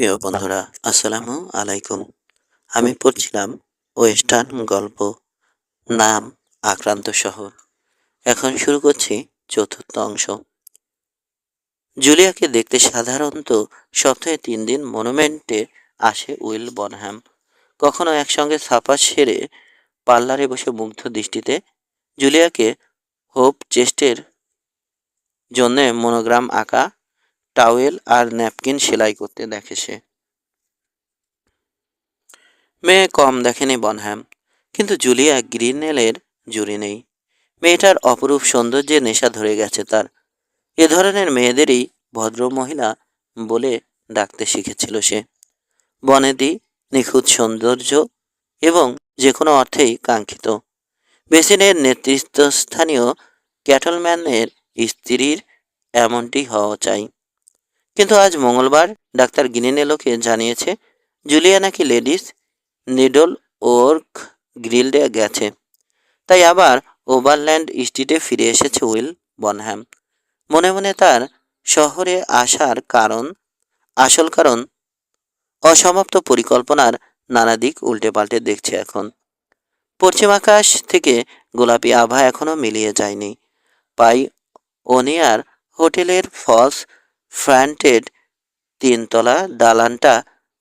প্রিয় বন্ধুরা, আসসালামু আলাইকুম। আমি পড়ছিলাম ওয়েস্টার্ন গল্প, নাম আক্রান্ত শহর। এখন শুরু করছি চতুর্থ অংশ। জুলিয়াকে দেখতে সাধারণত সপ্তাহে 3 দিন মনুমেন্টে আসে উইল বনহ্যাম। কখনো একসঙ্গে ছাপা সেরে পার্লারে বসে মুগ্ধ দৃষ্টিতে জুলিয়াকে হোপ চেস্টের জন্য মনোগ্রাম আঁকা টাওয়েল আর ন্যাপকিন সেলাই করতে দেখে সে। মেয়ে কম দেখেনি বনহ্যাম, কিন্তু জুলিয়া গ্রিনেলের জুড়ি নেই। মেয়েটার অপরূপ সৌন্দর্যে নেশা ধরে গেছে তার। এ ধরনের মেয়েদেরই ভদ্র মহিলা বলে ডাকতে শিখেছিল সে। বনেদি, নিখুঁত সৌন্দর্য এবং যে কোনো অর্থেই কাঙ্ক্ষিত। বেসিনের নেতৃত্বস্থানীয় ক্যাটলম্যানের স্ত্রীর এমনটি হওয়া চাই। কিন্তু আজ মঙ্গলবার ডাক্তার গ্রিনেলোকে জানিয়েছে জুলিয়া নাকি লেডিস নিডল ওর্ক গ্রিল্ডে গেছে। তাই আবার ওভারল্যান্ড স্ট্রিটে ফিরে এসেছে উইল বনহ্যাম। মনে মনে তার শহরে আসার আসল কারণ অসমাপ্ত পরিকল্পনার নানা দিক উল্টে পাল্টে দেখছে এখন। পশ্চিম আকাশ থেকে গোলাপি আভা এখনো মিলিয়ে যায়নি। পাই ওনিয়ার হোটেলের ফলস ফ্রন্টেড 3 তলা দালানটা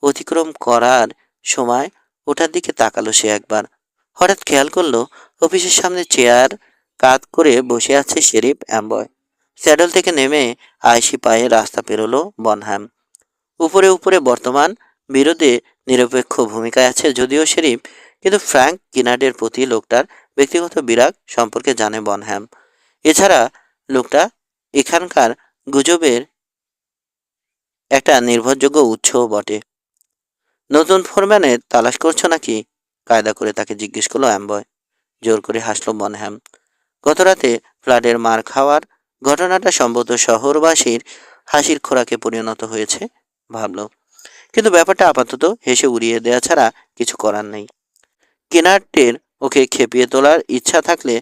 অতিক্রম করার সময় ওটার দিকে তাকালো সে একবার। হঠাৎ খেয়াল করলো অফিসের সামনে চেয়ার কাত করে বসে আছে শেরিফ অ্যাম্বয়। স্যাডল থেকে নেমে আয়সি পায়ে রাস্তা পেরোলো বনহ্যাম। উপরে উপরে বর্তমান বিরোধে নিরপেক্ষ ভূমিকায় আছে যদিও শেরিফ, কিন্তু ফ্র্যাঙ্ক কিনার্ডের প্রতি লোকটার ব্যক্তিগত বিরাগ সম্পর্কে জানে বনহ্যাম। এছাড়া লোকটা এখানকার গুজবের একটা নির্ভরযোগ্য উৎসও বটে। নতুন ফোরম্যানের তালাশ করছো নাকি? কায়দা করে তাকে জিজ্ঞেস করলো অ্যাম্বয়। জোর করে হাসলো বনহ্যাম। গতরাতে ফ্লাডের মার খাওয়ার ঘটনাটা সম্ভবত শহরবাসীর হাসির খোরাকে পরিণত হয়েছে ভাবল। কিন্তু ব্যাপারটা আপাতত হেসে উড়িয়ে দেওয়া ছাড়া কিছু করার নেই। কেনার্টের ওকে খেপিয়ে তোলার ইচ্ছা থাকলে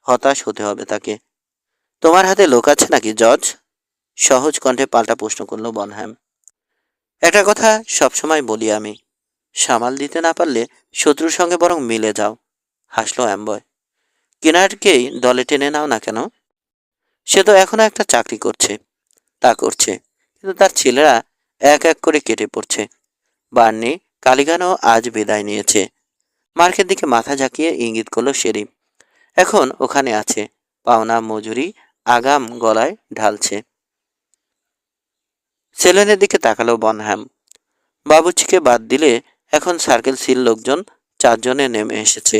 হতাশ হতে হবে তাকে। তোমার হাতে লোক আছে নাকি জর্জ? সহজ কণ্ঠে পাল্টা প্রশ্ন করলো বনহ্যাম। একটা কথা সবসময় বলি আমি, সামাল দিতে না পারলে শত্রুর সঙ্গে বরং মিলে যাও, হাসলো অ্যাম্বয়। কেনার্টকেই দলে টেনে নাও না কেন? সে তো এখনো একটা চাকরি করছে। তা করছে, কিন্তু তার ছেলেরা এক এক করে কেটে পড়ছে। বার্নি কালিগানও আজ বিদায় নিয়েছে। মার্কের দিকে মাথা ঝাঁকিয়ে ইঙ্গিত করলো শেরিফ। এখন ওখানে আছে, পাওনা মজুরি আগাম গলায় ঢালছে। সেলেনের দিকে তাকালো বনহ্যাম। বাবুর্চিকে বাদ দিলে এখন সার্কেল সিল লোকজন 4 জনে নেমে এসেছে।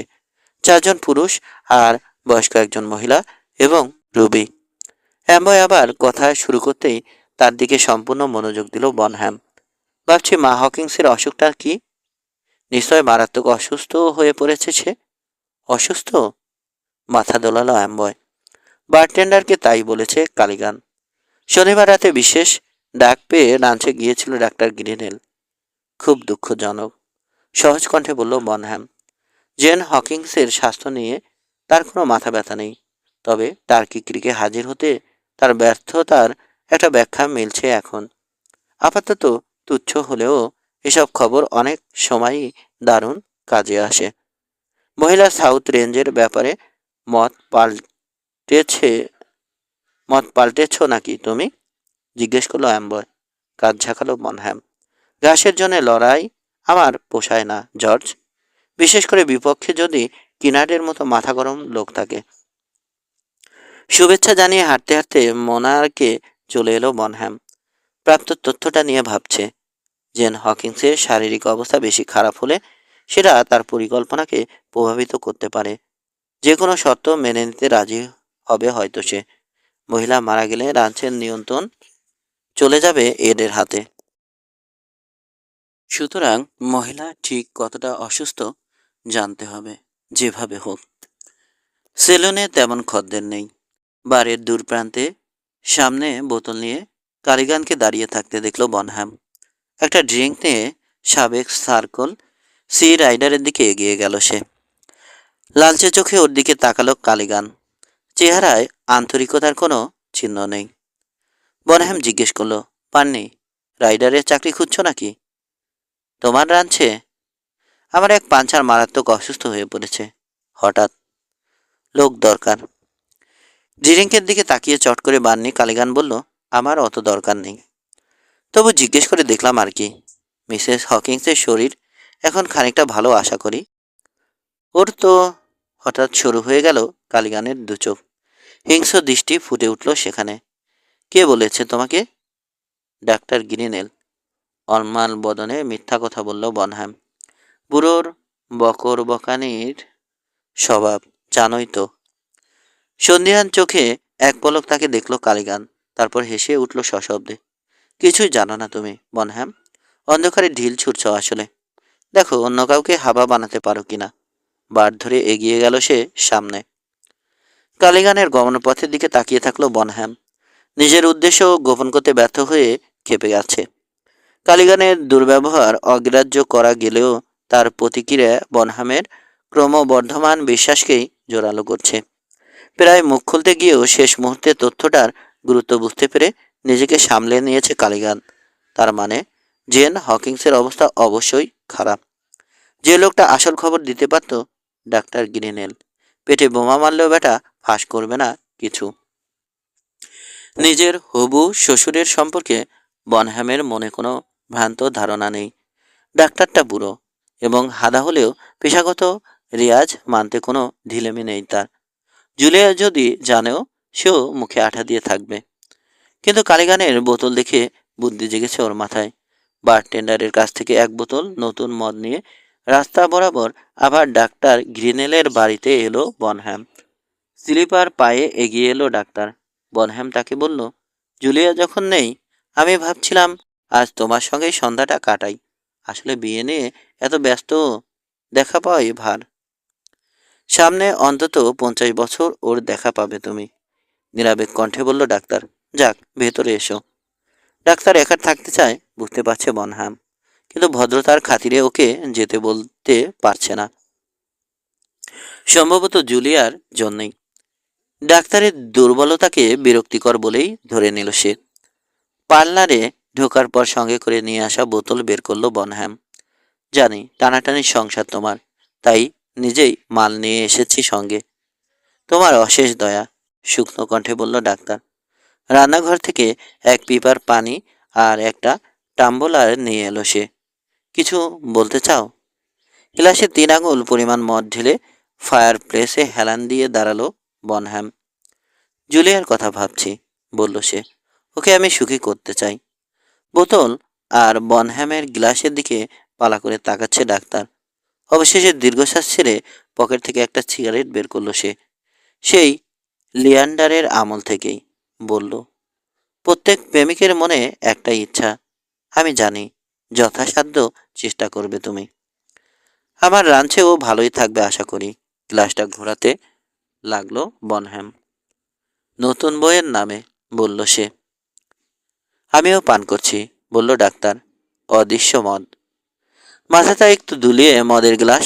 4 জন পুরুষ আর বয়স্ক একজন মহিলা এবং রুবি। অ্যাম্বয় আবার কথা শুরু করতেই তার দিকে সম্পূর্ণ মনোযোগ দিল বনহ্যাম। ভাবছি মা হকিংসের অসুখটা কি? নিশ্চয় মারাত্মক অসুস্থ হয়ে পড়েছে সে। অসুস্থ? মাথা দোলালো অ্যাম্বয়। বারটেন্ডারকে তাই বলেছে কালিগান। শনিবার রাতে বিশেষ ডাক পেয়ে লাঞ্চে গিয়েছিল ডাক্তার গ্রিনেল। খুব দুঃখজনক, সহজ কণ্ঠে বলল বনহ্যাম। জেন হকিংসের স্বাস্থ্য নিয়ে তার কোনো মাথা ব্যথা নেই, তবে টার্কি ক্রিকে হাজির হতে তার ব্যর্থতার একটা ব্যাখ্যা মিলছে এখন। আপাতত তুচ্ছ হলেও এসব খবর অনেক সময়ই দারুণ কাজে আসে। মহিলা সাউথ রেঞ্জের ব্যাপারে মত পাল্টেছে মত পাল্টেছ নাকি তুমি? জিজ্ঞেস করলো অ্যাম্বয়। কাজ ঝাঁকালো বনহ্যাম। ঘাসের জন্য লড়াই আমার পোষায় না জর্জ, বিশেষ করে বিপক্ষে যদি কিনার্ডের মতো মাথা গরম লোক থাকে। শুভেচ্ছা জানিয়ে হাঁটতে হাঁটতে মোনারকে চলে এলো বনহ্যাম। প্রাপ্ত তথ্যটা নিয়ে ভাবছে। জেন হকিংসের শারীরিক অবস্থা বেশি খারাপ হলে সেটা তার পরিকল্পনাকে প্রভাবিত করতে পারে। যে কোনো শর্ত মেনে নিতে রাজি হবে হয়তো সে। মহিলা মারা গেলে রাঞ্চের নিয়ন্ত্রণ চলে যাবে এডের হাতে। সুতরাং মহিলা ঠিক কতটা অসুস্থ জানতে হবে যেভাবে হোক। সেলুনে তেমন খদ্দের নেই। বারের দূর প্রান্তে সামনে বোতল নিয়ে কারিগানকে দাঁড়িয়ে থাকতে দেখলো বনহ্যাম। একটা ড্রিঙ্ক নিয়ে সাবেক সার্কল সি রাইডারের দিকে এগিয়ে গেল সে। লালচে চোখে ওর দিকে তাকালো কালিগান। চেহারায় আন্তরিকতার কোনো চিহ্ন নেই। বনহ্যাম জিজ্ঞেস করলো, পাননি? রাইডারের চাকরি খুঁজছো নাকি? তোমার রাঁধছে? আমার এক পাঞ্চার মারাত্মক অসুস্থ হয়ে পড়েছে। হঠাৎ লোক দরকার। জিরিঙ্কের দিকে তাকিয়ে চট করে বান্নি কালিগান বলল, আমার অত দরকার নেই। তবু জিজ্ঞেস করে দেখলাম আর কি। মিসেস হকিংসের শরীর এখন খানিকটা ভালো আশা করি। ওর তো হঠাৎ শুরু হয়ে গেল কালিগানের দুচোখ। হিংস্র দৃষ্টি ফুটে উঠল সেখানে। কে বলেছে তোমাকে? ডাক্তার গ্রিনেল। অলমাল বদনে মিথ্যা কথা বলল বনহ্যাম। বুড়োর বকর বকানির স্বভাব জানোই তো। সন্ধিহান চোখে এক পলক তাকে দেখল কালিগান, তারপর হেসে উঠল সশব্দে। কিছুই জানো না তুমি বনহ্যাম। অন্ধকারে ঢিল ছুটছ আসলে। দেখো অন্য কাউকে হাবা বানাতে পারো কিনা। বার ধরে এগিয়ে গেল সে সামনে। কালিগানের গমনপথের দিকে তাকিয়ে থাকলো বনহ্যাম। নিজের উদ্দেশ্য গোপন করতে ব্যর্থ হয়ে খেপে গেছে। কালিগানের দুর্ব্যবহার অগ্রাহ্য করা গেলেও তার প্রতিক্রিয়া বনহ্যামের ক্রমবর্ধমান বিশ্বাসকেই জোরালো করছে। প্রায় মুখ খুলতে গিয়েও শেষ মুহূর্তে তথ্যটার গুরুত্ব বুঝতে পেরে নিজেকে সামলে নিয়েছে কালিগান। তার মানে জেন হকিংসের অবস্থা অবশ্যই খারাপ। যে লোকটা আসল খবর দিতে পারত, ডাক্তার গ্রিনেল। পেটে বোমা মারলেও বেটা ফাঁস করবে না কিছু। নিজের হবু শ্বশুরের সম্পর্কে বনহ্যামের মনে কোনো ভ্রান্ত ধারণা নেই। ডাক্তারটা বুড়ো এবং হাদা হলেও পেশাগত রেয়াজ মানতে কোনো ঢিলেমি নেই তার। জুলিয়া যদি জানেও সেও মুখে আঠা দিয়ে থাকবে। কিন্তু কালিগানের বোতল দেখে বুদ্ধি জেগেছে ওর মাথায়। বারটেন্ডারের কাছ থেকে এক বোতল নতুন মদ নিয়ে রাস্তা বরাবর আবার ডাক্তার গ্রিনেলের বাড়িতে এলো বনহ্যাম। স্লিপার পায়ে এগিয়ে এলো ডাক্তার। বনহ্যাম তাকে বলল, জুলিয়া যখন নেই, আমি ভাবছিলাম আজ তোমার সঙ্গেই সন্ধ্যাটা কাটাই। আসলে বিয়ে নিয়ে এত ব্যস্ত, দেখা পাওয়াই ভার। সামনে অন্তত 50 বছর ওর দেখা পাবে তুমি, নিরাবেগ কণ্ঠে বলল ডাক্তার। যাক, ভেতরে এসো। ডাক্তার একা থাকতে চায় বুঝতে পারছে বনহ্যাম, কিন্তু ভদ্রতার খাতিরে ওকে যেতে বলতে পারছে না। সম্ভবত জুলিয়ার জন্যই। ডাক্তারের দুর্বলতাকে বিরক্তিকর বলেই ধরে নিল সে। পার্লারে ঢোকার পর সঙ্গে করে নিয়ে আসা বোতল বের করলো বনহ্যাম। জানি টানাটানির সংসার তোমার, তাই নিজেই মাল নিয়ে এসেছি সঙ্গে। তোমার অশেষ দয়া, শুকনো কণ্ঠে বলল ডাক্তার। রান্নাঘর থেকে এক পিপার পানি আর একটা টাম্বলার নিয়ে এলো সে। কিছু বলতে চাও? গ্লাসে 3 আঙুল পরিমাণ মদ ঢেলে ফায়ার প্লেসে হেলান দিয়ে দাঁড়ালো বনহ্যাম। জুলিয়ার কথা ভাবছি, বলল সে। ওকে আমি সুখী করতে চাই। বোতল আর বনহ্যামের গ্লাসের দিকে পালা করে তাকাচ্ছে ডাক্তার। অবশেষে দীর্ঘশ্বাস ছেড়ে পকেট থেকে একটা সিগারেট বের করলো সে। সেই লিয়ান্ডারের আমল থেকেই। বলল, প্রত্যেক প্রেমিকের মনে একটাই ইচ্ছা। আমি জানি, যথাসাধ্য চেষ্টা করবে তুমি। আমার রাঞ্চেও ভালোই থাকবে আশা করি। গ্লাসটা ঘোরাতে লাগলো বনহ্যাম। নতুন বইয়ের নামে, বলল সে। আমিও পান করছি, বলল ডাক্তার। অদৃশ্য মদ। মাথাটা একটু দুলিয়ে মদের গ্লাস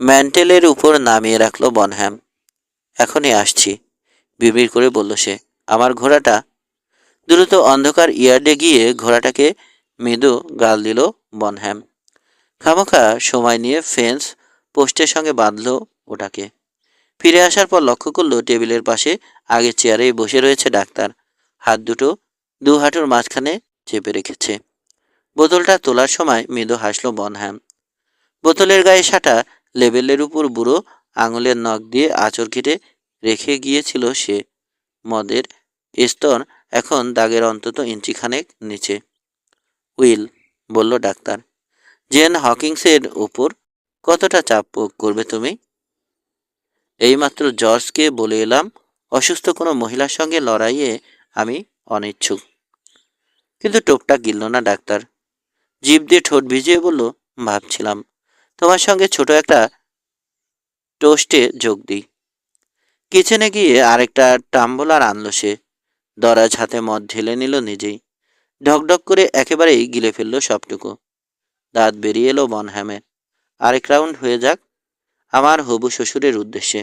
ম্যান্টেলের উপর নামিয়ে রাখলো বনহ্যাম। এখনই আসছি, বিড়বিড় করে বলল সে। আমার ঘোড়াটা। দ্রুত অন্ধকার ইয়ার্ডে গিয়ে ঘোড়াটাকে মৃদু গাল দিল বনহ্যাম। খামোখা সময় নিয়ে ফেন্স পোস্টের সঙ্গে বাঁধল ওটাকে। ফিরে আসার পর লক্ষ্য করলো টেবিলের পাশে আগের চেয়ারেই বসে রয়েছে ডাক্তার। হাত দুটো দু হাঁটুর মাঝখানে চেপে রেখেছে। বোতলটা তোলার সময় মৃদু হাসল বনহ্যাম। বোতলের গায়ে সাটা লেবেলের উপর বুড়ো আঙুলের নখ দিয়ে আঁচড় কেটে রেখে গিয়েছিল সে। মদের স্তর এখন দাগের অন্তত ইঞ্চিখানেক নিচে। উইল, বলল ডাক্তার। জেন হকিংসের উপর কতটা চাপ প্রয়োগ করবে তুমি? এইমাত্র জর্জকে বলে এলাম অসুস্থ কোনো মহিলার সঙ্গে লড়াইয়ে আমি অনিচ্ছুক। কিন্তু টোপটা গিলল না ডাক্তার। জিভ দিয়ে ঠোঁট ভিজিয়ে বলল, ভাবছিলাম তোমার সঙ্গে ছোট একটা টোস্টে যোগ দিই। কিচেনে গিয়ে আরেকটা টাম্বলার আনলো সে। দরাজ হাতে মদ ঢেলে নিল নিজেই। ঢকঢক করে একেবারেই গিলে ফেললো সবটুকু। দাঁত বেরিয়ে এলো বনহ্যামের। আরেক রাউন্ড হয়ে যাক, আমার হবু শ্বশুরের উদ্দেশ্যে।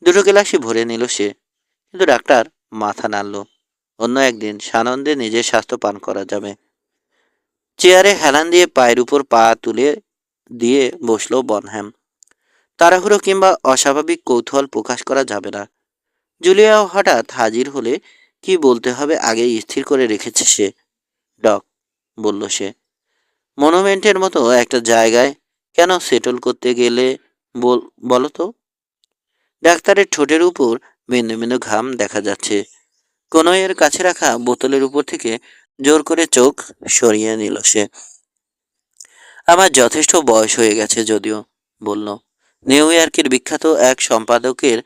দুটো গ্লাসই ভরে নিল সে। কিন্তু ডাক্তার মাথা নাড়ল। অন্য একদিন সানন্দে নিজের স্বাস্থ্য পান করা যাবে। চেয়ারে হেলান দিয়ে পায়ের উপর পা তুলে দিয়ে বসলো বনহ্যাম। তাড়াহুড়ো কিংবা অস্বাভাবিক কৌতূহল প্রকাশ করা যাবে না। জুলিয়াও হঠাৎ হাজির হলে কি বলতে হবে আগেই স্থির করে রেখেছে সে। ডক, বলল সে, মনুমেন্টের মতো একটা জায়গায় কেন সেটল করতে গেলে বলো তো? ডাক্তারের ঠোঁটের উপর বিন্দু বিন্দু ঘাম দেখা যাচ্ছে। কনইয়ের কাছে রাখা বোতলের উপর থেকে জোর করে চোখ সরিয়ে নিল সে। আমার যথেষ্ট বয়স হয়ে গেছে যদিও, বলল। নিউ ইয়র্কের বিখ্যাত এক সম্পাদকের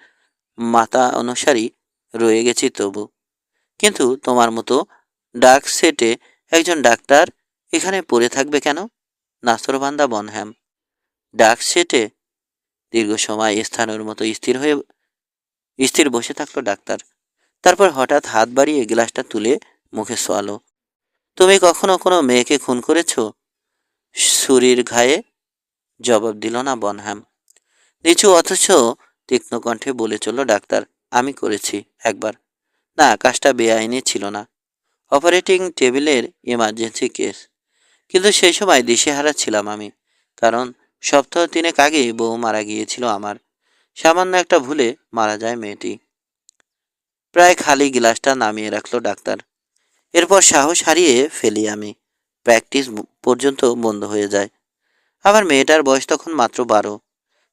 মাতা অনুসারী রয়ে গেছি তবু। কিন্তু তোমার মতো ডাক সেটে একজন ডাক্তার এখানে পড়ে থাকবে কেন? নাস্তরবান্দা বনহ্যাম। ডাক সেটে? দীর্ঘ সময় স্থানের মতো স্থির বসে থাকলো ডাক্তার। তারপর হঠাৎ হাত বাড়িয়ে গ্লাসটা তুলে মুখে সোয়ালো। তুমি কখনো কোনো মেয়েকে খুন করেছ? ছুরির ঘায়ে জবাব দিল না বনহ্যাম। নিচু অথচ তীক্ষ্ণ কণ্ঠে বলে চলল ডাক্তার, আমি করেছি একবার। না, কাজটা বেআইনি ছিল না। অপারেটিং টেবিলের ইমার্জেন্সি কেস। কিন্তু সেই সময় দিশেহারা ছিলাম আমি। কারণ সপ্তাহ তিনেক আগেই বউ মারা গিয়েছিল আমার। সামান্য একটা ভুলে মারা যায় মেয়েটি। প্রায় খালি গিলাসটা নামিয়ে রাখলো ডাক্তার। এরপর সাহস হারিয়ে ফেলি আমি। প্র্যাকটিস পর্যন্ত বন্ধ হয়ে যায়। আমার মেয়েটার বয়স তখন মাত্র 12।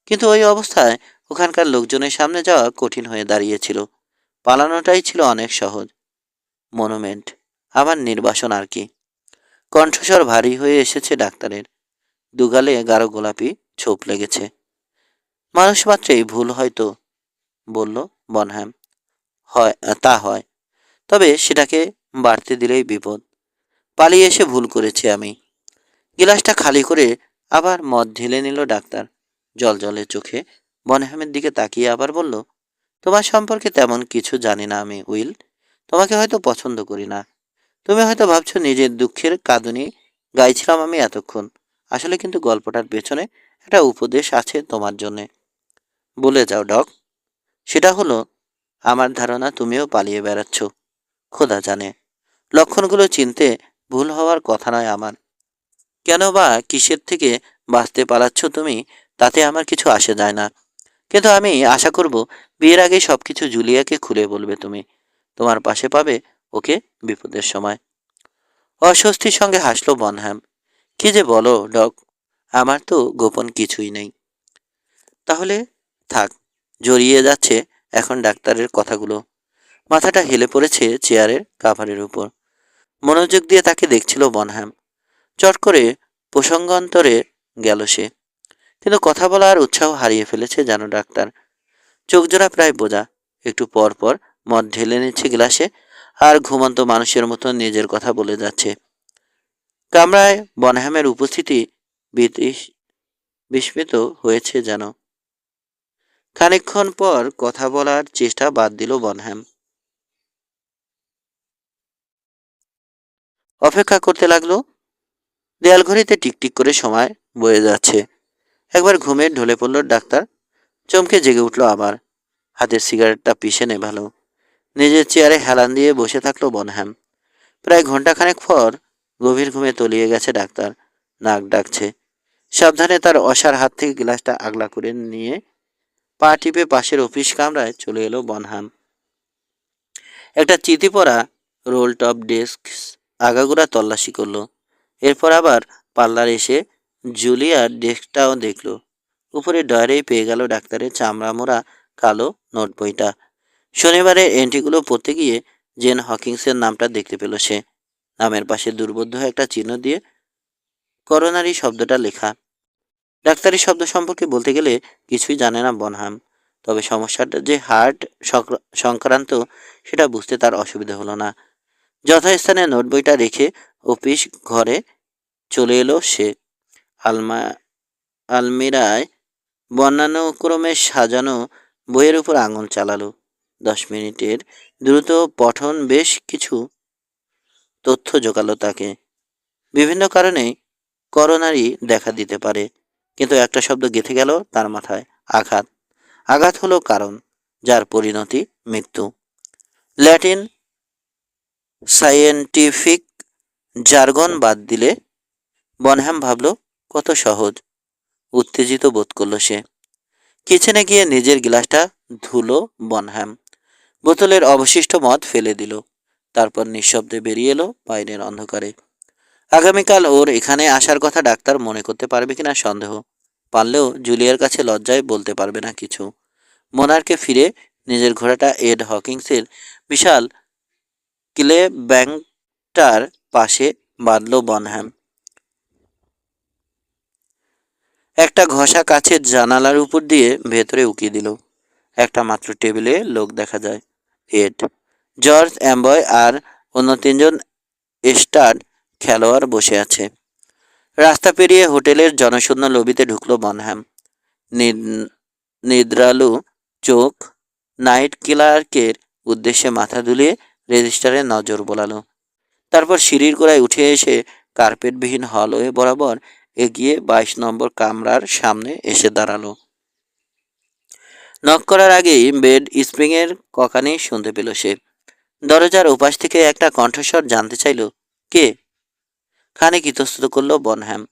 কিন্তু ওই অবস্থায় ওখানকার লোকজনের সামনে যাওয়া কঠিন হয়ে দাঁড়িয়েছিল। পালানোটাই ছিল অনেক সহজ। মনুমেন্ট, আমার নির্বাসন আর কি। কণ্ঠস্বর ভারী হয়ে এসেছে ডাক্তারের। দুগালে গাঢ় গোলাপি ছোপ লেগেছে। মানুষ মাত্রেই ভুল হয়তো, বলল বনহ্যাম। হয়, তা হয়। তবে সেটাকে বাড়তে দিলেই বিপদ। পালিয়ে এসে ভুল করেছি আমি। গিলাসটা খালি করে আবার মদ ঢেলে নিল ডাক্তার। জলজলে চোখে বনহ্যামের দিকে তাকিয়ে আবার বলল, তোমার সম্পর্কে তেমন কিছু জানি না আমি, উইল। তোমাকে হয়তো পছন্দ করি না। তুমি হয়তো ভাবছো নিজের দুঃখের কাঁদুনি গাইছিলাম আমি এতক্ষণ। আসলে কিন্তু গল্পটার পেছনে একটা উপদেশ আছে তোমার জন্যে। বলে যাও ডক। সেটা হলো, আমার ধারণা তুমিও পালিয়ে বেড়াচ্ছ। খোদা জানে। লক্ষণগুলো চিনতে ভুল হওয়ার কথা নয় আমার। কেন বা কিসের থেকে বাঁচতে পারাচ্ছ তুমি, তাতে আমার কিছু আসে যায় না। কিন্তু আমি আশা করব বিয়ের আগে সবকিছু জুলিয়াকে খুলে বলবে তুমি। তোমার পাশে পাবে ওকে বিপদের সময়। অস্বস্তির সঙ্গে হাসলো বনহ্যাম। কি যে বলো ডক, আমার তো গোপন কিছুই নেই। তাহলে থাক। জড়িয়ে যাচ্ছে এখন ডাক্তারের কথাগুলো। মাথাটা হেলে পড়েছে চেয়ারের কাভারের উপর। মনোযোগ দিয়ে তাকে দেখছিল বনহ্যাম। চট করে প্রসঙ্গান্তরে গেল সে। কিন্তু কথা বলার উৎসাহ হারিয়ে ফেলেছে যেন ডাক্তার। চোখজোড়া প্রায় বোঝা। একটু পর পর মদ ঢেলে নিচ্ছে গ্লাসে, আর ঘুমন্ত মানুষের মতো নিজের কথা বলে যাচ্ছে। কামরায় বনহ্যামের উপস্থিতি বিস্মিত হয়েছে যেন। খানিকক্ষণ পর কথা বলার চেষ্টা বাদ দিল বনহ্যাম। অপেক্ষা করতে লাগলো। দেয়াল ঘড়িতে টিকটিক করে সময় বয়ে যাচ্ছে। একবার ঘুমে ঢলে পড়ল ডাক্তার। চমকে জেগে উঠল আবার। হাতের সিগারেটটা পিষে নেভালো। নিজের চেয়ারে হেলান দিয়ে বসে থাকলো বনহ্যাম। প্রায় ঘন্টাখানেক পর গভীর ঘুমে তলিয়ে গেছে ডাক্তার। নাক ডাকছে। সাবধানে তার অসার হাত থেকে গ্লাসটা আগলা করে নিয়ে পা টিপে পাশের অফিস কামরায় চলে এলো বনহ্যাম। একটা চিঠি পড়া রোল টপ ডেস্ক আগাগোড়া তল্লাশি করলো। এরপর আবার পার্লার এসে জুলিয়ার ডেস্কটাও দেখলো। উপরে ডয়ারেই পেয়ে গেল ডাক্তারের চামড়া মোড়া কালো নোট বইটা। শনিবারের এন্ট্রিগুলো পড়তে গিয়ে জেন হকিংসের নামটা দেখতে পেল সে। নামের পাশে দুর্বোধ্য একটা চিহ্ন দিয়ে করোনারি শব্দটা লেখা। ডাক্তারি শব্দ সম্পর্কে বলতে গেলে কিছুই জানে না বনহাম। তবে সমস্যাটা যে হার্ট সংক্রান্ত সেটা বুঝতে তার অসুবিধা হলো না। যথাস্থানে নোট বইটা রেখে অফিস ঘরে চলে এলো সে। আলমা আলমিরায় বর্ণানুক্রমে সাজানো বইয়ের উপর আঙুল চালালো। 10 মিনিটের দ্রুত পঠন বেশ কিছু তথ্য জোগালো তাকে। বিভিন্ন কারণে করোনারি দেখা দিতে পারে, কিন্তু একটা শব্দ গেঁথে গেল তার মাথায়, আঘাত। আঘাত হলো কারণ, যার পরিণতি মৃত্যু। ল্যাটিন সায়েন্টিফিক জার্গন বাদ দিলে বনহ্যাম ভাবল, কত সহজ। উত্তেজিত বোধ করল সে। কিচেনে গিয়ে নিজের গ্লাসটা ধুলো বনহ্যাম। বোতলের অবশিষ্ট মদ ফেলে দিল। তারপর নিঃশব্দে বেরিয়ে এলো বাইরের অন্ধকারে। আগামীকাল ওর এখানে আসার কথা ডাক্তার মনে করতে পারবে কিনা সন্দেহ। পারলেও জুলিয়ার কাছে লজ্জায় বলতে পারবে না কিছু। মোনারকে ফিরে নিজের ঘোড়াটা এড হকিংসের বিশাল ক্লে ব্যাংকটার পাশে বাঁধল বনহ্যাম। একটা ঘষা কাছের জানালার উপর দিয়ে ভেতরে উকিয়ে দিল। একটা মাত্র টেবিলে লোক দেখা যায়। এড, জর্জ, অ্যাম্বয় আর অন্য তিনজন স্টাড খেলোয়াড় বসে আছে। রাস্তা পেরিয়ে হোটেলের জনশূন্য লবিতে ঢুকলো বনহ্যাম। নিদ্রালু চোখ নাইট ক্লার্কের উদ্দেশ্যে মাথা দুলিয়ে রেজিস্টারে নজর বোলালো। তারপর সিঁড়ির গোড়ায় উঠে এসে কার্পেটবিহীন হলওয়ে বরাবর এগিয়ে 22 নম্বর কামরার সামনে এসে দাঁড়ালো। নক করার আগেই বেড স্প্রিংয়ের ককানি শুনতে পেল সে। দরজার ওপাশ থেকে একটা কণ্ঠস্বর জানতে চাইল, কে? খানিক ইতস্তত করল বনহ্যাম।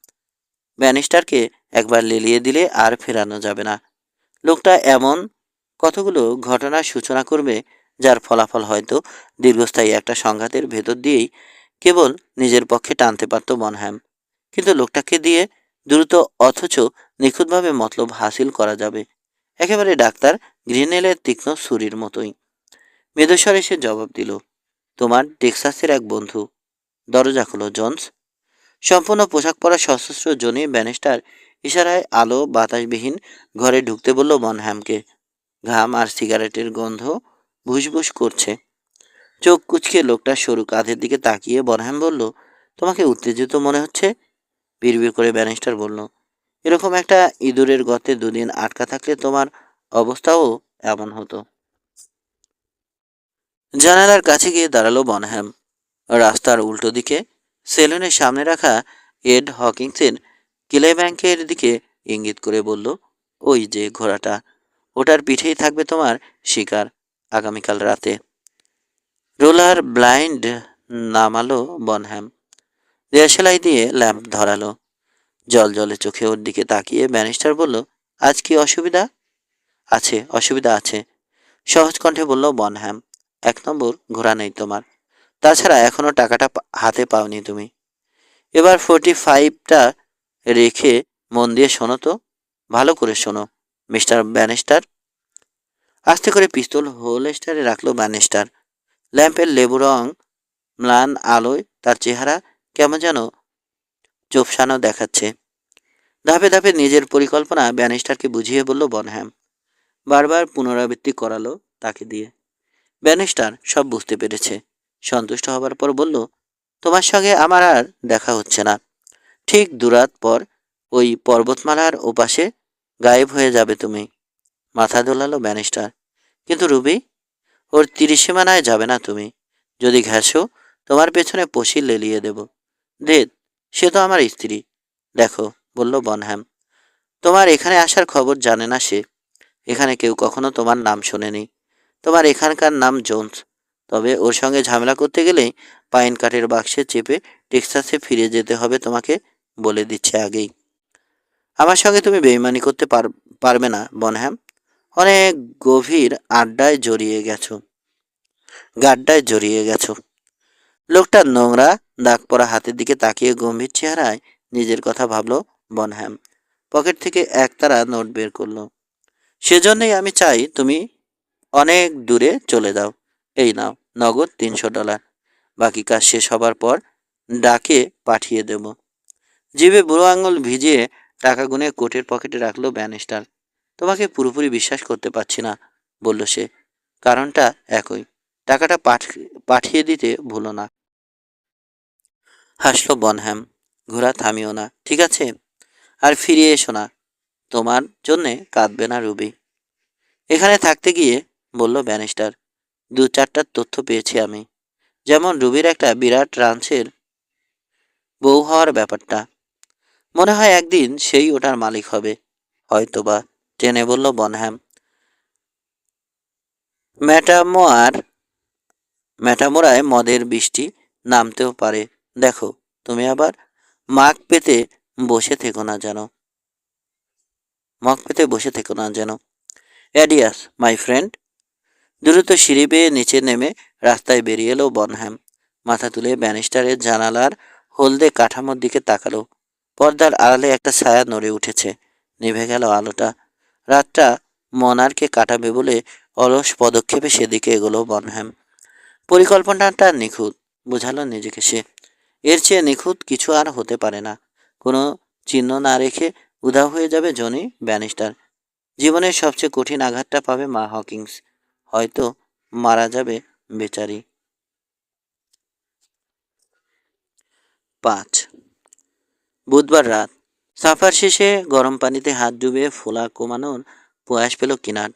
ব্যানিস্টারকে একবার লেলিয়ে দিলে আর ফেরানো যাবে না। লোকটা এমন কতগুলো ঘটনার সূচনা করবে যার ফলাফল হয়তো দীর্ঘস্থায়ী একটা সংঘাতের ভেতর দিয়েই কেবল নিজের পক্ষে টানতে পারত বনহ্যাম। কিন্তু লোকটাকে দিয়ে দ্রুত অথচ নিখুঁতভাবে মতলব হাসিল করা যাবে, একেবারে ডাক্তার গ্রিনেলের তীক্ষ্ণ ছুরির মতোই। মেদস্বরে সে জবাব দিল, তোমার টেক্সাসের এক বন্ধু। দরজা খোলো, জোন্স। সম্পূর্ণ পোশাক পরা সশস্ত্র জনি ব্যানিস্টার ইশারায় আলো বাতাসবিহীন ঘরে ঢুকতে বলল বনহ্যামকে। ঘাম আর সিগারেটের গন্ধ ভুসভুস করছে। চোখ কুচকে লোকটা সরু কাঁধের দিকে তাকিয়ে বনহ্যাম বলল, তোমাকে উত্তেজিত মনে হচ্ছে? বিড়বিড় করে ব্যানিস্টার বলল, এরকম একটা ইঁদুরের গর্তে দুদিন আটকা থাকলে তোমার অবস্থাও এমন হতো। জানালার কাছে গিয়ে দাঁড়ালো বনহ্যাম। রাস্তার উল্টো দিকে সেলুনের সামনে রাখা এড হকিংসের ক্লে ব্যাংকের দিকে ইঙ্গিত করে বলল, ওই যে ঘোড়াটা, ওটার পিঠেই থাকবে তোমার শিকার আগামীকাল রাতে। রোলার ব্লাইন্ড নামালো বনহ্যাম। দেশলাই দিয়ে ল্যাম্প ধরালো। জল জলে চোখে ওর দিকে তাকিয়ে ব্যানিস্টার বলল, আজ কি অসুবিধা? আছে, অসুবিধা আছে, সহজ কণ্ঠে বলল বনহ্যাম। 1 নম্বর ঘোড়া নেই তোমার। তাছাড়া এখনো টাকাটা হাতে পাওনি তুমি। এবার 45টা রেখে মন দিয়ে শোনো তো, ভালো করে শোনো মিস্টার ব্যানিস্টার। আস্তে করে পিস্তল হোলস্টারে রাখলো ব্যানিস্টার। ল্যাম্পের লেবু রং ম্লান আলোয় তার চেহারা কেমন যেন চোপসানো দেখাচ্ছে। ধাপে ধাপে নিজের পরিকল্পনা ব্যানিস্টারকে বুঝিয়ে বলল বনহ্যাম। বারবার পুনরাবৃত্তি করালো তাকে দিয়ে। ব্যানিস্টার সব বুঝতে পেরেছে। সন্তুষ্ট হবার পর বলল, তোমার সঙ্গে আমার আর দেখা হচ্ছে না। ঠিক দুরাত পর ওই পর্বতমালার ওপাশে গায়েব হয়ে যাবে তুমি। মাথা দোলালো ব্যানিস্টার। কিন্তু রুবি, ওর ত্রিসীমানায় যাবে না তুমি। যদি ঘেঁষো তোমার পেছনে পশি লেলিয়ে দেব। দেদ, সে তো আমার স্ত্রী। দেখো, বলল বনহ্যাম, তোমার এখানে আসার খবর জানে না সে। এখানে কেউ কখনো তোমার নাম শোনেনি। তোমার এখানকার নাম জোন্স। তবে ওর সঙ্গে ঝামেলা করতে গেলেই পাইন কাঠের বাক্সে চেপে টেক্সাসে ফিরে যেতে হবে তোমাকে, বলে দিচ্ছে আগেই। আমার সঙ্গে তুমি বেইমানি করতে পারবে না বনহ্যাম। অনেক গভীর গাড্ডায় জড়িয়ে গেছো। লোকটা নোংরা দাগ পরা হাতের দিকে তাকিয়ে গম্ভীর চেহারায় নিজের কথা ভাবলো বনহ্যাম। পকেট থেকে একতারা নোট বের করলো। সেজন্যই আমি চাই তুমি অনেক দূরে চলে যাও। এই নাও নগদ $300। বাকি কাজ শেষ হবার পর ডাকে পাঠিয়ে দেব। জিভে বুড়ো আঙুল ভিজিয়ে টাকা গুনে কোটের পকেটে রাখলো ব্যানিস্টার। তোমাকে পুরোপুরি বিশ্বাস করতে পারছি না, বলল সে। কারণটা একই, টাকাটা পাঠিয়ে দিতে ভুলো না। হাসলো বনহ্যাম। ঘোড়া থামিও না, ঠিক আছে? আর ফিরে এসো না। তোমার জন্যে কাঁদবে না রুবি। এখানে থাকতে গিয়ে, বলল ব্যানিস্টার, 2-4টা তথ্য পেয়েছি আমি। যেমন রুবির একটা বিরাট রাঞ্চের বউ হওয়ার ব্যাপারটা। মনে হয় একদিন সেই ওটার মালিক হবে, হয়তোবা, টেনে বলল বনহ্যাম। ম্যাটামোয়ার ম্যাটামোরায় মদের বৃষ্টি নামতেও পারে। দেখো, তুমি আবার মাগ পেতে বসে থেকো না যেন মগ পেতে বসে থেকো না যেন। অ্যাডিয়াস মাই ফ্রেন্ড। দ্রুত সিঁড়ি বেয়ে নিচে নেমে রাস্তায় বেরিয়ে এলো বনহ্যাম। মাথা তুলে ব্যানিস্টারের জানালার হলদে কাঠামোর দিকে তাকালো। পর্দার আড়ালে একটা ছায়া নড়ে উঠেছে। নিভে গেল আলোটা। রাতটা মনারকে কাটাবে বলে অলস পদক্ষেপে সেদিকে এগোলো বনহ্যাম। পরিকল্পনাটা নিখুঁত, বোঝালো নিজেকে সে। এর চেয়ে নিখুঁত কিছু আর হতে পারে না। কোনো চিহ্ন না রেখে উধাও হয়ে যাবে জনি ব্যানিস্টার। জীবনের সবচেয়ে কঠিন আঘাতটা পাবে মা হকিংস। হয়তো মারা যাবে বেচারি। 5 বুধবার রাত। সাফার শেষে গরম পানিতে হাত ডুবিয়ে ফোলা কমানোর প্রয়াস পেল কিনাট।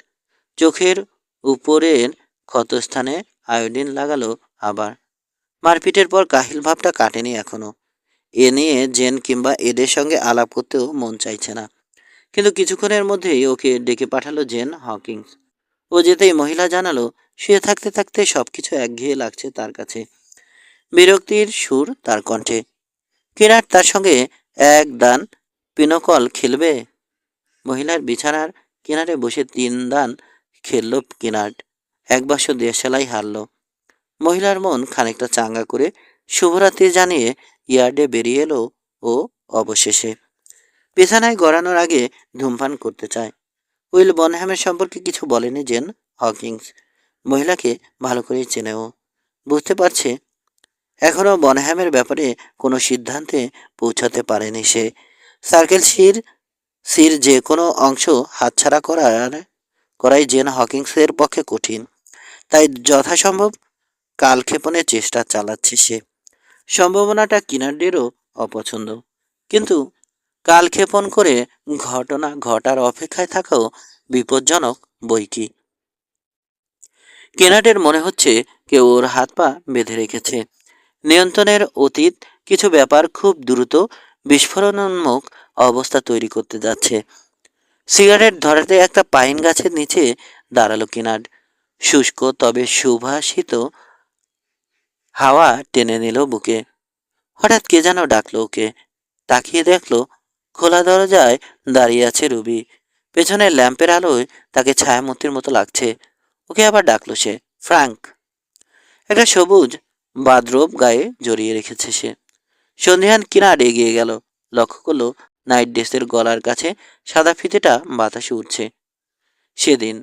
চোখের উপরের ক্ষতস্থানে আয়োডিন লাগালো আবার। মারপিটের পর কাহিল ভাবটা কাটেনি এখনো। এ নিয়ে জেন কিংবা এদের সঙ্গে আলাপ করতেও মন চাইছে না। কিন্তু কিছুক্ষণের মধ্যেই ওকে ডেকে পাঠালো জেন হকিংস। ও যেতেই মহিলা জানালো শুয়ে থাকতে থাকতে সবকিছু একঘেয়ে লাগছে তার কাছে। বিরক্তির সুর তার কণ্ঠে। কিরাট তার সঙ্গে এক দান পিনকল খেলবে। মহিলার বিছানার কিনারে বসে 3 দান খেলল কিনাট। এক বাক্স দেশালাই হারল। মহিলার মন খানিকটা চাঙ্গা করে শুভরাত্রি জানিয়ে ইয়ার্ডে বেরিয়ে এলো ও অবশেষে। বিছানায় গড়ানোর আগে ধূমপান করতে চায়। উইল বনহ্যামের সম্পর্কে কিছু বলেনি জেন হকিংস। মহিলাকে ভালো করেই চেনে ও। বুঝতে পারছে এখনও বনহ্যামের ব্যাপারে কোনো সিদ্ধান্তে পৌঁছাতে পারেনি সে। সার্কেল সির যে কোনো অংশ হাতছাড়া করাই জেন হকিংসের পক্ষে কঠিন। তাই যথাসম্ভব কালক্ষেপণের চেষ্টা চালাচ্ছে সে। সম্ভাবনাটা কিনারদেরও অপছন্দ, কিন্তু কালক্ষেপণ করে ঘটনা ঘটার অপেক্ষায় থাকাও বিপজ্জনক বই কি। কেনাডের মনে হচ্ছে কেউ ওর হাত পা বেঁধে রেখেছে। নিয়ন্ত্রণের অতীত কিছু ব্যাপার খুব দ্রুত বিস্ফোরণোন্মুখ অবস্থা তৈরি করতে যাচ্ছে। সিগারেট ধরাতে একটা পাইন গাছের নিচে দাঁড়ালো কিনাড। শুষ্ক তবে সুভাষিত হাওয়া টেনে নিল বুকে। হঠাৎ কে যেন ডাকলো ওকে। তাকিয়ে দেখলো খোলা দরজায় দাঁড়িয়ে আছে রুবি। পেছনের ল্যাম্পের আলোয় তাকে ছায়ামূর্তির মতো লাগছে। ওকে আবার ডাকলো সে, ফ্র্যাঙ্ক। একটা সবুজ বাদরোব গায়ে জড়িয়ে রেখেছে সে। সন্ধিহান কিনার এগিয়ে গেল। লক্ষ্য করলো নাইট ড্রেসের গলার কাছে সাদা ফিতেটা বাতাসে উঠছে। সেদিন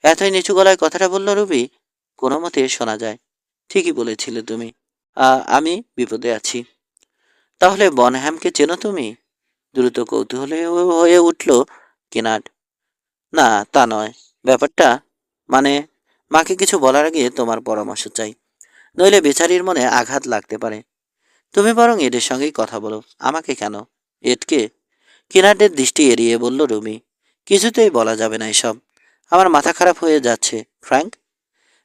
এতই নিচু গলায় কথাটা বলল রুবি। কোনো মতে শোনা যায়, ঠিকই বলেছিলে তুমি। আমি বিপদে আছি। তাহলে বনহ্যামকে চেনো তুমি? দ্রুত কৌতূহলী হয়ে উঠল কিনাট। না, তা নয়। ব্যাপারটা মানে, মাকে কিছু বলার আগে তোমার পরামর্শ চাই, নইলে বেচারির মনে আঘাত লাগতে পারে। তুমি বরং এদের সঙ্গেই কথা বলো। আমাকে কেন? এডকে? কিনাটের দৃষ্টি এড়িয়ে বলল রুমি। কিছুতেই বলা যাবে না এসব। আমার মাথা খারাপ হয়ে যাচ্ছে ফ্র্যাঙ্ক।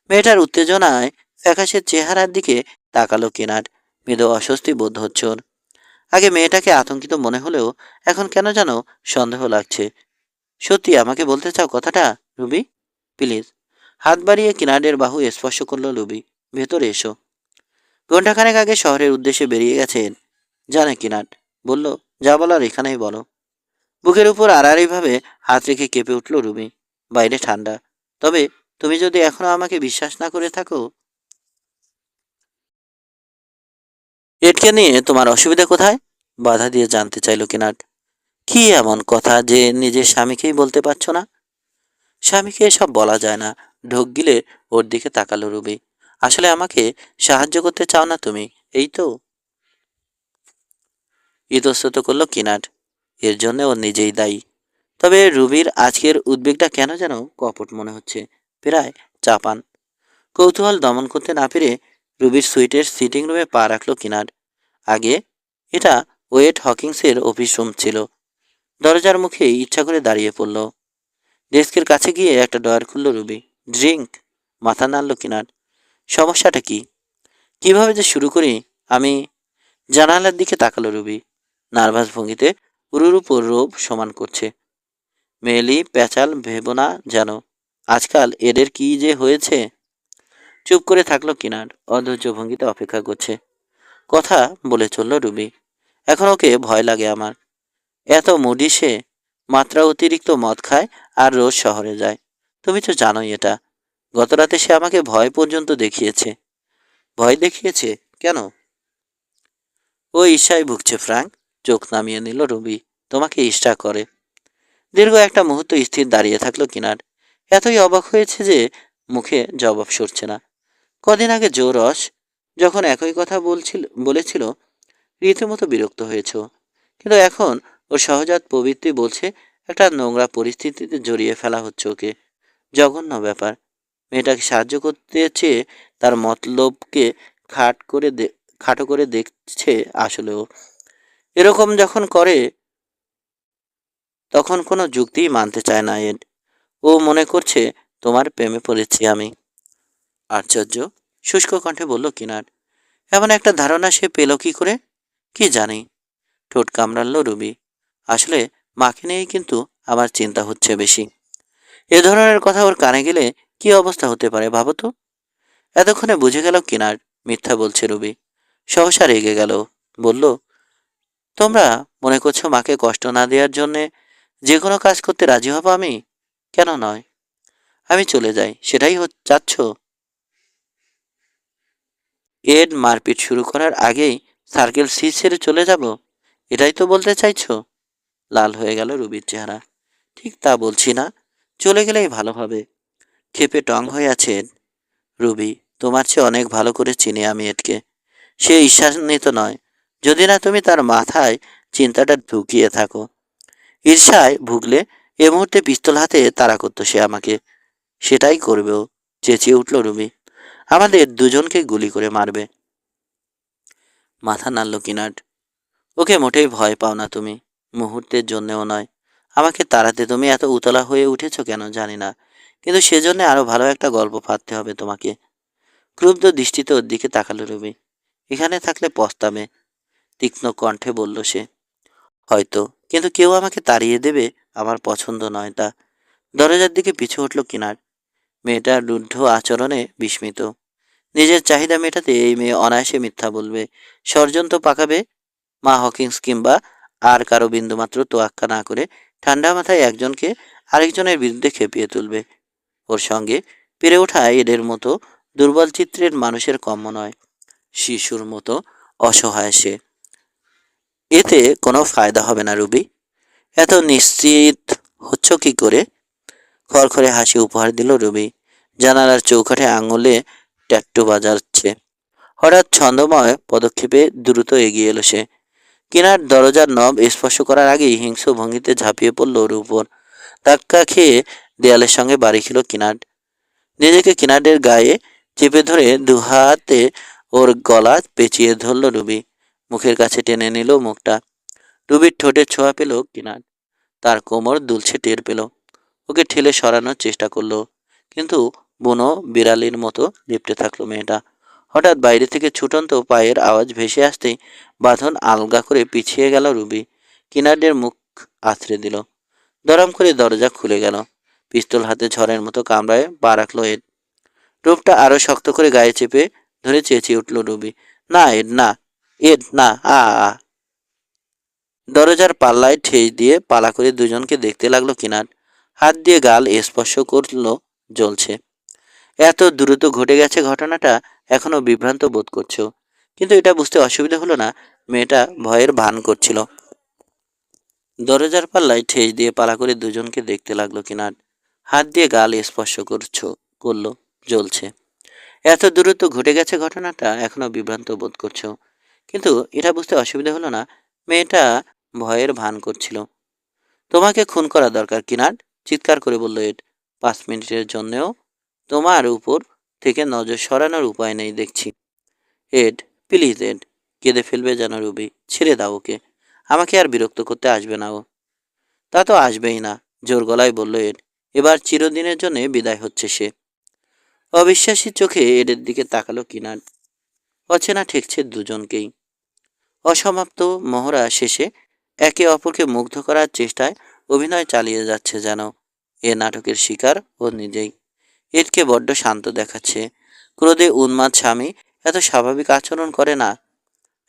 মেয়েটার উত্তেজনায় ফ্যাকাশের চেহারার দিকে তাকালো কিনাট। মৃদু অস্বস্তি বোধ হচ্ছে ওর। আগে মেয়েটাকে আতঙ্কিত মনে হলেও এখন কেন যেন সন্দেহ লাগছে। সত্যি আমাকে বলতে চাও কথাটা রুবি? প্লিজ। হাত বাড়িয়ে কিনারের বাহু স্পর্শ করলো রুবি। ভেতরে এসো। ঘণ্টাখানেক আগে শহরের উদ্দেশ্যে বেরিয়ে গেছেন জানে কিনাট। বলল, যা বলার এখানেই বলো। বুকের উপর আড়াআড়িভাবে হাত রেখে কেঁপে উঠল রুবি। বাইরে ঠান্ডা। তবে তুমি যদি এখনো আমাকে বিশ্বাস না করে থাকো। এটকে নিয়ে তোমার অসুবিধা কোথায়? বাধা দিয়ে জানতে চাইল কিনাট। কি এমন কথা যে নিজের স্বামীকেই বলতে পারছো না? স্বামীকে এসব বলা যায় না। ঢোক গিলে ওর দিকে তাকালো রুবি। আসলে আমাকে সাহায্য করতে চাও না তুমি, এই তো? ইতস্তত করলো কিনাট। এর জন্য ও নিজেই দায়ী। তবে রুবির আজকের উদ্বেগটা কেন যেন কপট মনে হচ্ছে, প্রায় চাপান। কৌতূহল দমন করতে না পেরে রুবির সুইটের সিটিং রুমে পা রাখলো কিনাট। আগে এটা ওয়েট হকিংসের অফিস রুম ছিল। দরজার মুখে ইচ্ছা করে দাঁড়িয়ে পড়ল। ডেস্কের কাছে গিয়ে একটা ড্রয়ার খুলল রুবি। ড্রিঙ্ক। মাথা নাড়ল কিনাট। সমস্যাটা কি? কিভাবে যে শুরু করি আমি? জানালার দিকে তাকালো রুবি। নার্ভাস ভঙ্গিতে পুরোর উপর রোব সমান করছে। মেয়েলি প্যাচাল ভেবো না যেন। আজকাল এদের কি যে হয়েছে। চুপ করে থাকলো কিনার। অধৈর্য ভঙ্গিতে অপেক্ষা করছে। কথা বলে চলল রুবি। এখন ওকে ভয় লাগে আমার। এত মুডি সে, মাত্রা অতিরিক্ত মদ খায় আর রোজ শহরে যায়। তুমি তো জানোই এটা। গতরাতে সে আমাকে ভয় পর্যন্ত দেখিয়েছে। ভয় দেখিয়েছে? কেন? ও ঈর্ষায় ভুগছে ফ্র্যাঙ্ক। চোখ নামিয়ে নিল রুবি। তোমাকে ঈর্ষা করে। দীর্ঘ একটা মুহূর্ত স্থির দাঁড়িয়ে থাকলো কিনার। এতই অবাক হয়েছে যে মুখে জবাব সরছে না। কদিন আগে জোরস যখন একই কথা বলেছিল, রীতিমতো বিরক্ত হয়েছ। কিন্তু এখন ওর সহজাত প্রবৃত্তি বলছে একটা নোংরা পরিস্থিতিতে জড়িয়ে ফেলা হচ্ছে ওকে। জঘন্য ব্যাপার। মেয়েটাকে সাহায্য করতে চেয়ে তার মতলবকে খাটো করে দেখছে আসলেও। এরকম যখন করে তখন কোনো যুক্তিই মানতে চায় না এড। ও মনে করছে তোমার প্রেমে পড়েছি আমি। আশ্চর্য, শুষ্ক কণ্ঠে বলল কিনার। এমন একটা ধারণা সে পেল কি করে? কি জানি। ঠোঁট কামড়াল রুবি। আসলে মাকে নিয়েই কিন্তু আমার চিন্তা হচ্ছে বেশি। এ ধরনের কথা ওর কানে গেলে কি অবস্থা হতে পারে ভাবো তো। এতক্ষণে বুঝে গেল কিনার মিথ্যা বলছে রুবি। সহসা রেগে গেল। বলল, তোমরা মনে করছো মাকে কষ্ট না দেওয়ার জন্যে যে কোনো কাজ করতে রাজি হব আমি? কেন নয়? আমি চলে যাই সেটাই চাচ্ছ? এড মারপিট শুরু করার আগেই সার্কেল সি ছেড়ে চলে যাব, এটাই তো বলতে চাইছো? লাল হয়ে গেল রুবির চেহারা। ঠিক তা বলছি না। চলে গেলেই ভালো হবে। ক্ষেপে টং হয়ে আছে এড। রুবি, তোমার চেয়ে অনেক ভালো করে চিনি আমি এডকে। সে ঈর্ষান্বিত নয়, যদি না তুমি তার মাথায় চিন্তাটা ঢুকিয়ে থাকো। ঈর্ষায় ভুগলে এ মুহূর্তে পিস্তল হাতে তাড়া করতো সে আমাকে। সেটাই করবে ও। চেঁচিয়ে উঠল রুবি। আমাদের দুজনকে গুলি করে মারবে। মাথা নাড়ল কিনাট। ওকে মোটেই ভয় পাও না তুমি। মুহূর্তের জন্যেও নয়। আমাকে তাড়াতে তুমি এত উতলা হয়ে উঠেছো কেন জানি না, কিন্তু সেজন্য আরো ভালো একটা গল্প পাততে হবে তোমাকে। ক্রুব্ধ দৃষ্টিতে ওর দিকে তাকালো রবি। এখানে থাকলে পস্তাবে, তীক্ষ্ণ কণ্ঠে বলল সে। হয়তো, কিন্তু কেউ আমাকে তাড়িয়ে দেবে আমার পছন্দ নয় তা। দরজার দিকে পিছু উঠল কিনার। মেয়েটার রুদ্ধ আচরণে বিস্মিত। নিজের চাহিদা মেটাতে এই মেয়ে অনায়াসে মিথ্যা বলবে, ষড়যন্ত্র পাকাবে। মা হকিন্স কিংবা আর কারো বিন্দুমাত্র তোয়াক্কা না করে ঠান্ডা মাথায় একজনকে আরেকজনের বিরুদ্ধে খেপিয়ে তুলবে। ওর সঙ্গে পেরে ওঠা এদের মতো দুর্বল চিত্রের মানুষের কম্য নয়। শিশুর মতো অসহায় সে। এতে কোনো ফায়দা হবে না রুবি। এত নিশ্চিত হচ্ছ কি করে? খড়খড়ে হাসি উপহার দিল রুবি। জানালার চৌকাঠে আঙুলে ট্যাটু বাজাচ্ছে। হঠাৎ ছন্দময় পদক্ষেপে দ্রুত এগিয়ে এলো সে। কিনার দরজার নব স্পর্শ করার আগেই হিংস্র ভঙ্গিতে ঝাঁপিয়ে পড়ল ওর উপর। ধাক্কা খেয়ে দেয়ালের সঙ্গে বাড়ি খেল কিনার। নিজেকে কিনারের গায়ে চেপে ধরে দুহাতে ওর গলা পেঁচিয়ে ধরল রুবি। মুখের কাছে টেনে নিল মুখটা। রুবির ঠোঁটের ছোঁয়া পেল কিনার। তার কোমর দুলছে টের পেল। ওকে ঠেলে সরানোর চেষ্টা করলো, কিন্তু বুনো বিড়ালির মতো লিপটে থাকলো মেয়েটা। হঠাৎ বাইরে থেকে ছুটন্ত পায়ের আওয়াজ ভেসে আসতেই বাঁধন আলগা করে পিছিয়ে গেল রুবি। কিনারদের মুখ আছড়ে দিল। দরম করে দরজা খুলে গেল। পিস্তল হাতে ঝড়ের মতো কামড়ায় পা রাখলো এড। রূপটা আরো শক্ত করে গায়ে চেপে ধরে চেঁচিয়ে উঠল রুবি। না এড না, এড না, আ আ। দরজার পাল্লায় ঠেস দিয়ে পালা করে দুজনকে দেখতে লাগলো কিনার। হাত দিয়ে গাল স্পর্শ করলো, জ্বলছে। এত দ্রুত ঘটে গেছে ঘটনাটা, এখনো বিভ্রান্ত বোধ করছো। কিন্তু এটা বুঝতে অসুবিধা হলো না, মেয়েটা ভয়ের ভান করছিল। দরজার পাল্লায় ঠেস দিয়ে পালা করে দুজনকে দেখতে লাগলো কিনার। হাত দিয়ে গাল স্পর্শ করলো, জ্বলছে। এত দ্রুত ঘটে গেছে ঘটনাটা, এখনো বিভ্রান্ত বোধ করছো। কিন্তু এটা বুঝতে অসুবিধা হলো না, মেয়েটা ভয়ের ভান করছিল। তোমাকে খুন করা দরকার কিনার, চিৎকার করে বলল এড। 5 মিনিটের জন্যেও তোমার উপর থেকে নজর সরানোর উপায় নেই দেখছি। Add, please add. কেঁদে ফেলবে যেন রুবি। ছেড়ে দাও ওকে। আমাকে আর বিরক্ত করতে আসবে না ও। তা তো আসবেই না, জোর গলায় বলল এড। এবার চিরদিনের জন্য বিদায় হচ্ছে সে। অবিশ্বাসী চোখে এডের দিকে তাকালো কিনার। অচেনা ঠেকছে দুজনকেই। অসমাপ্ত মহড়া শেষে একে অপরকে মুগ্ধ করার চেষ্টায় অভিনয় চালিয়ে যাচ্ছে যেন। এ নাটকের শিকার ও নিজেই। এডকে বড্ড শান্ত দেখাচ্ছে। ক্রোধে উন্মাদ স্বামী এত স্বাভাবিক আচরণ করে না।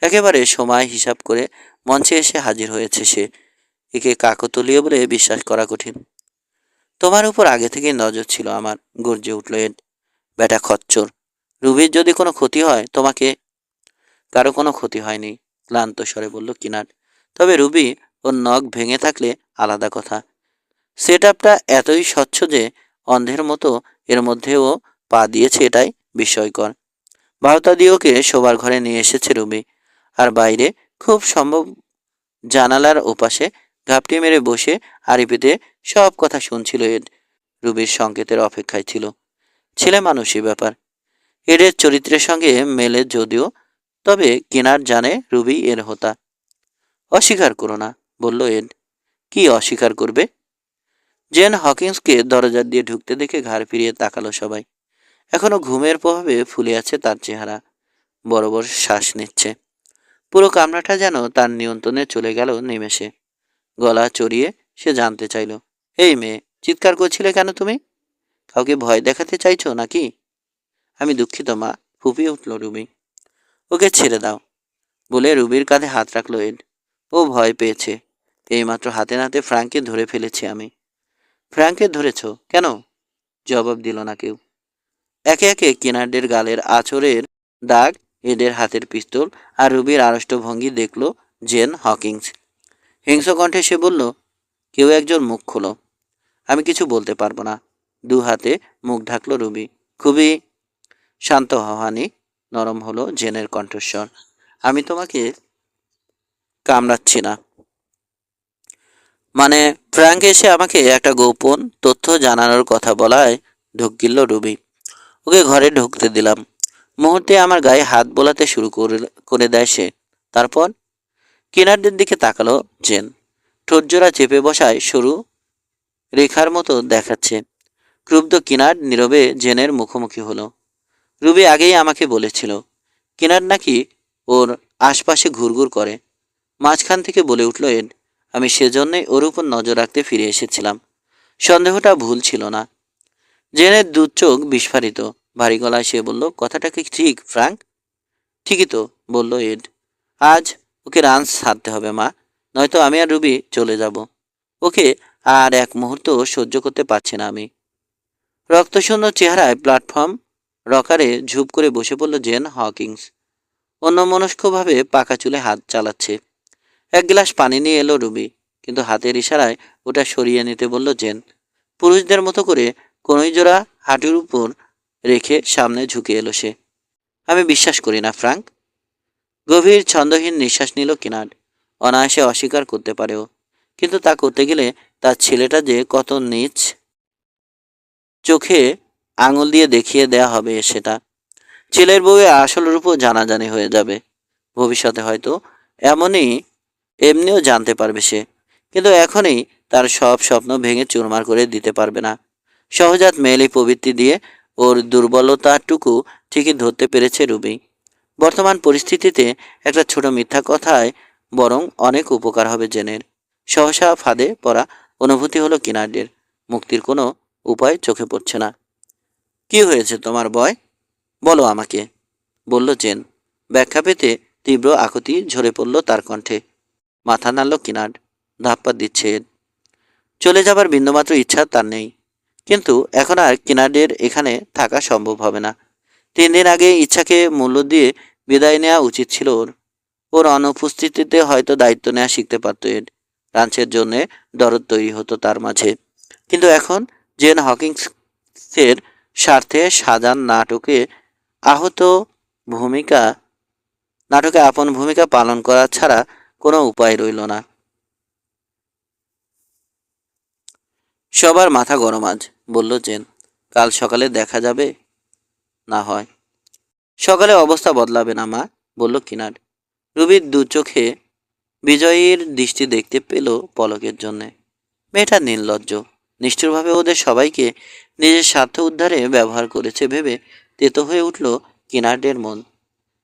একেবারে সময় হিসাব করে মঞ্চে এসে হাজির হয়েছে সে। একে কাকতালীয় বলে বিশ্বাস করা কঠিন। তোমার উপর আগে থেকেই নজর ছিল আমার, গর্জে উঠল এড। বেটা খচ্চর, রুবির যদি কোনো ক্ষতি হয় তোমাকে। কারো কোনো ক্ষতি হয়নি, ক্লান্ত স্বরে বলল কিনার। তবে রুবি ওর নখ ভেঙে থাকলে আলাদা কথা। সেট আপটা এতই স্বচ্ছ যে অন্ধের মতো এর মধ্যেও পা দিয়েছে, এটাই বিস্ময়কর। ভারতা দিয়ে ওকে শোবার ঘরে নিয়ে এসেছে রুবি, আর বাইরে খুব সম্ভব জানালার ওপাশে ঘাপটি মেরে বসে আড়ি পেতে সব কথা শুনছিল এড। রুবির সংকেতের অপেক্ষায় ছিল। ছেলে মানুষই ব্যাপার। এডের চরিত্রের সঙ্গে মেলে যদিও, তবে কিনার জানে রুবি এর হোতা। অস্বীকার করো না, বলল এড। কি অস্বীকার করবে? জেন হকিন্সকে দরজা দিয়ে ঢুকতে দেখে ঘাড় ফিরিয়ে তাকালো সবাই। এখনো ঘুমের প্রভাবে ফুলে আছে তার চেহারা। বড় বড় শ্বাস নিচ্ছে। পুরো কামরাটা যেন তার নিয়ন্ত্রণে চলে গেল নিমেষে। গলা চড়িয়ে সে জানতে চাইল, এই মেয়ে, চিৎকার করছিলে কেন তুমি? কাউকে ভয় দেখাতে চাইছো নাকি? আমি দুঃখিত মা, ফুপিয়ে উঠল রুবি। ওকে ছেড়ে দাও, বলে রুবির কাঁধে হাত রাখলো এড। ও ভয় পেয়েছে। এইমাত্র হাতে নাতে ফ্র্যাঙ্ককে ধরে ফেলেছি আমি। ফ্র্যাঙ্ককে ধরেছ কেন? জবাব দিল না কেউ। একে একে কিনারদের গালের আঁচড়ের দাগ, এডের হাতের পিস্তল আর রুবির আড়ষ্ট ভঙ্গি দেখল জেন হকিংস। হিংস্র কণ্ঠে সে বলল, কেউ একজন মুখ খোলো। আমি কিছু বলতে পারবো না। দু হাতে মুখ ঢাকলো রুবি। খুবই শান্ত হওয়ানি, নরম হলো জেনের কণ্ঠস্বর। আমি তোমাকে কামড়াচ্ছি না। মানে, ফ্র্যাঙ্ক এসে আমাকে একটা গোপন তথ্য জানানোর কথা বলায় ঢুক গিলল রুবি। ওকে ঘরে ঢুকতে দিলাম। মুহূর্তে আমার গায়ে হাত বোলাতে শুরু করে দেয় সে। তারপর কিনারদের দিকে তাকালো জেন। ঠোঁটজোড়া চেপে বসায় সরু রেখার মতো দেখাচ্ছে। ক্রুব্ধ কিনার নীরবে জেনের মুখোমুখি হলো। রুবি আগেই আমাকে বলেছিল কিনার নাকি ওর আশপাশে ঘুরঘুর করে। মাঝখান থেকে বলে উঠল এড। আমি সেজন্যই ওর উপর নজর রাখতে ফিরে এসেছিলাম। সন্দেহটা ভুল ছিল না। জেনের দু চোখ বিস্ফারিত। ভারী গলায় সে বলল, কথাটা কি ঠিক ফ্র্যাঙ্ক? ঠিকই তো, বলল এড। আজ ওকে রান ছাড়তে হবে মা, নয়তো আমি আর রুবি চলে যাব। ওকে আর এক মুহূর্ত সহ্য করতে পারছি না আমি। রক্তশূন্য চেহারায় প্ল্যাটফর্ম রকারে ঝুপ করে বসে পড়ল জেন হকিংস। অন্যমনস্কভাবে পাকা চুলে হাত চালাচ্ছে। এক গ্লাস পানি নিয়ে এলো রুবি, কিন্তু হাতের ইশারায় ওটা সরিয়ে নিতে বলল জেন। পুরুষদের মতো করে কনুই জোড়া হাঁটুর উপর রেখে সামনে ঝুঁকে এলো সে। আমি বিশ্বাস করি না ফ্র্যাঙ্ক। গভীর ছন্দহীন নিঃশ্বাস নিল কিনার। অনায়াসে অস্বীকার করতে পারে ও, কিন্তু তা করতে গেলে তার ছেলেটা যে কত নীচ, চোখে আঙুল দিয়ে দেখিয়ে দেয়া হবে সেটা। ছেলের বউয়ের আসল রূপও জানাজানি হয়ে যাবে ভবিষ্যতে, হয়তো এমনিও জানতে পারবে সে। কিন্তু এখনই তার সব স্বপ্ন ভেঙে চুরমার করে দিতে পারবে না। সহজাত মেয়েলি প্রবৃত্তি দিয়ে ওর দুর্বলতাটুকু ঠিকই ধরতে পেরেছে রুবি। বর্তমান পরিস্থিতিতে একটা ছোট মিথ্যা কথায় বরং অনেক উপকার হবে জেনের। সহসা ফাঁদে পড়া অনুভূতি হলো কিনারদের। মুক্তির কোনো উপায় চোখে পড়ছে না। কি হয়েছে তোমার বয়, বলো আমাকে, বলল জেন। ব্যাখ্যা পেতে তীব্র আকুতি ঝরে পড়ল তার কণ্ঠে। মাথা নাড়ল কিনার। ধাপ্পা দিচ্ছে এড। চলে যাবার বিন্দুমাত্র ইচ্ছা তার নেই, কিন্তু এখন আর কিনারদের এখানে থাকা সম্ভব হবে না। 3 দিন আগে ইচ্ছাকে মূল্য দিয়ে বিদায় নেওয়া উচিত ছিল ওর। ওর অনুপস্থিতিতে হয়তো দায়িত্ব নেওয়া শিখতে পারত এড। রাঞ্চের জন্য দরদ তৈরি হতো তার মাঝে। কিন্তু এখন জেন হকিংসের স্বার্থে সাজান আহত ভূমিকা নাটকে আপন ভূমিকা পালন করা ছাড়া কোনো উপায় রইল না। সবার মাথা গরম আজ, বলল জেন। কাল সকালে দেখা যাবে না হয়। সকালে অবস্থা বদলাবে না মা, বলল কিনার। রুবির দু চোখে বিজয়ীর দৃষ্টি দেখতে পেল পলকের জন্যে। মেয়েটা নির্লজ্জ, নিষ্ঠুরভাবে ওদের সবাইকে নিজের স্বার্থ উদ্ধারে ব্যবহার করেছে ভেবে তেতো হয়ে উঠল কিনারদের মন।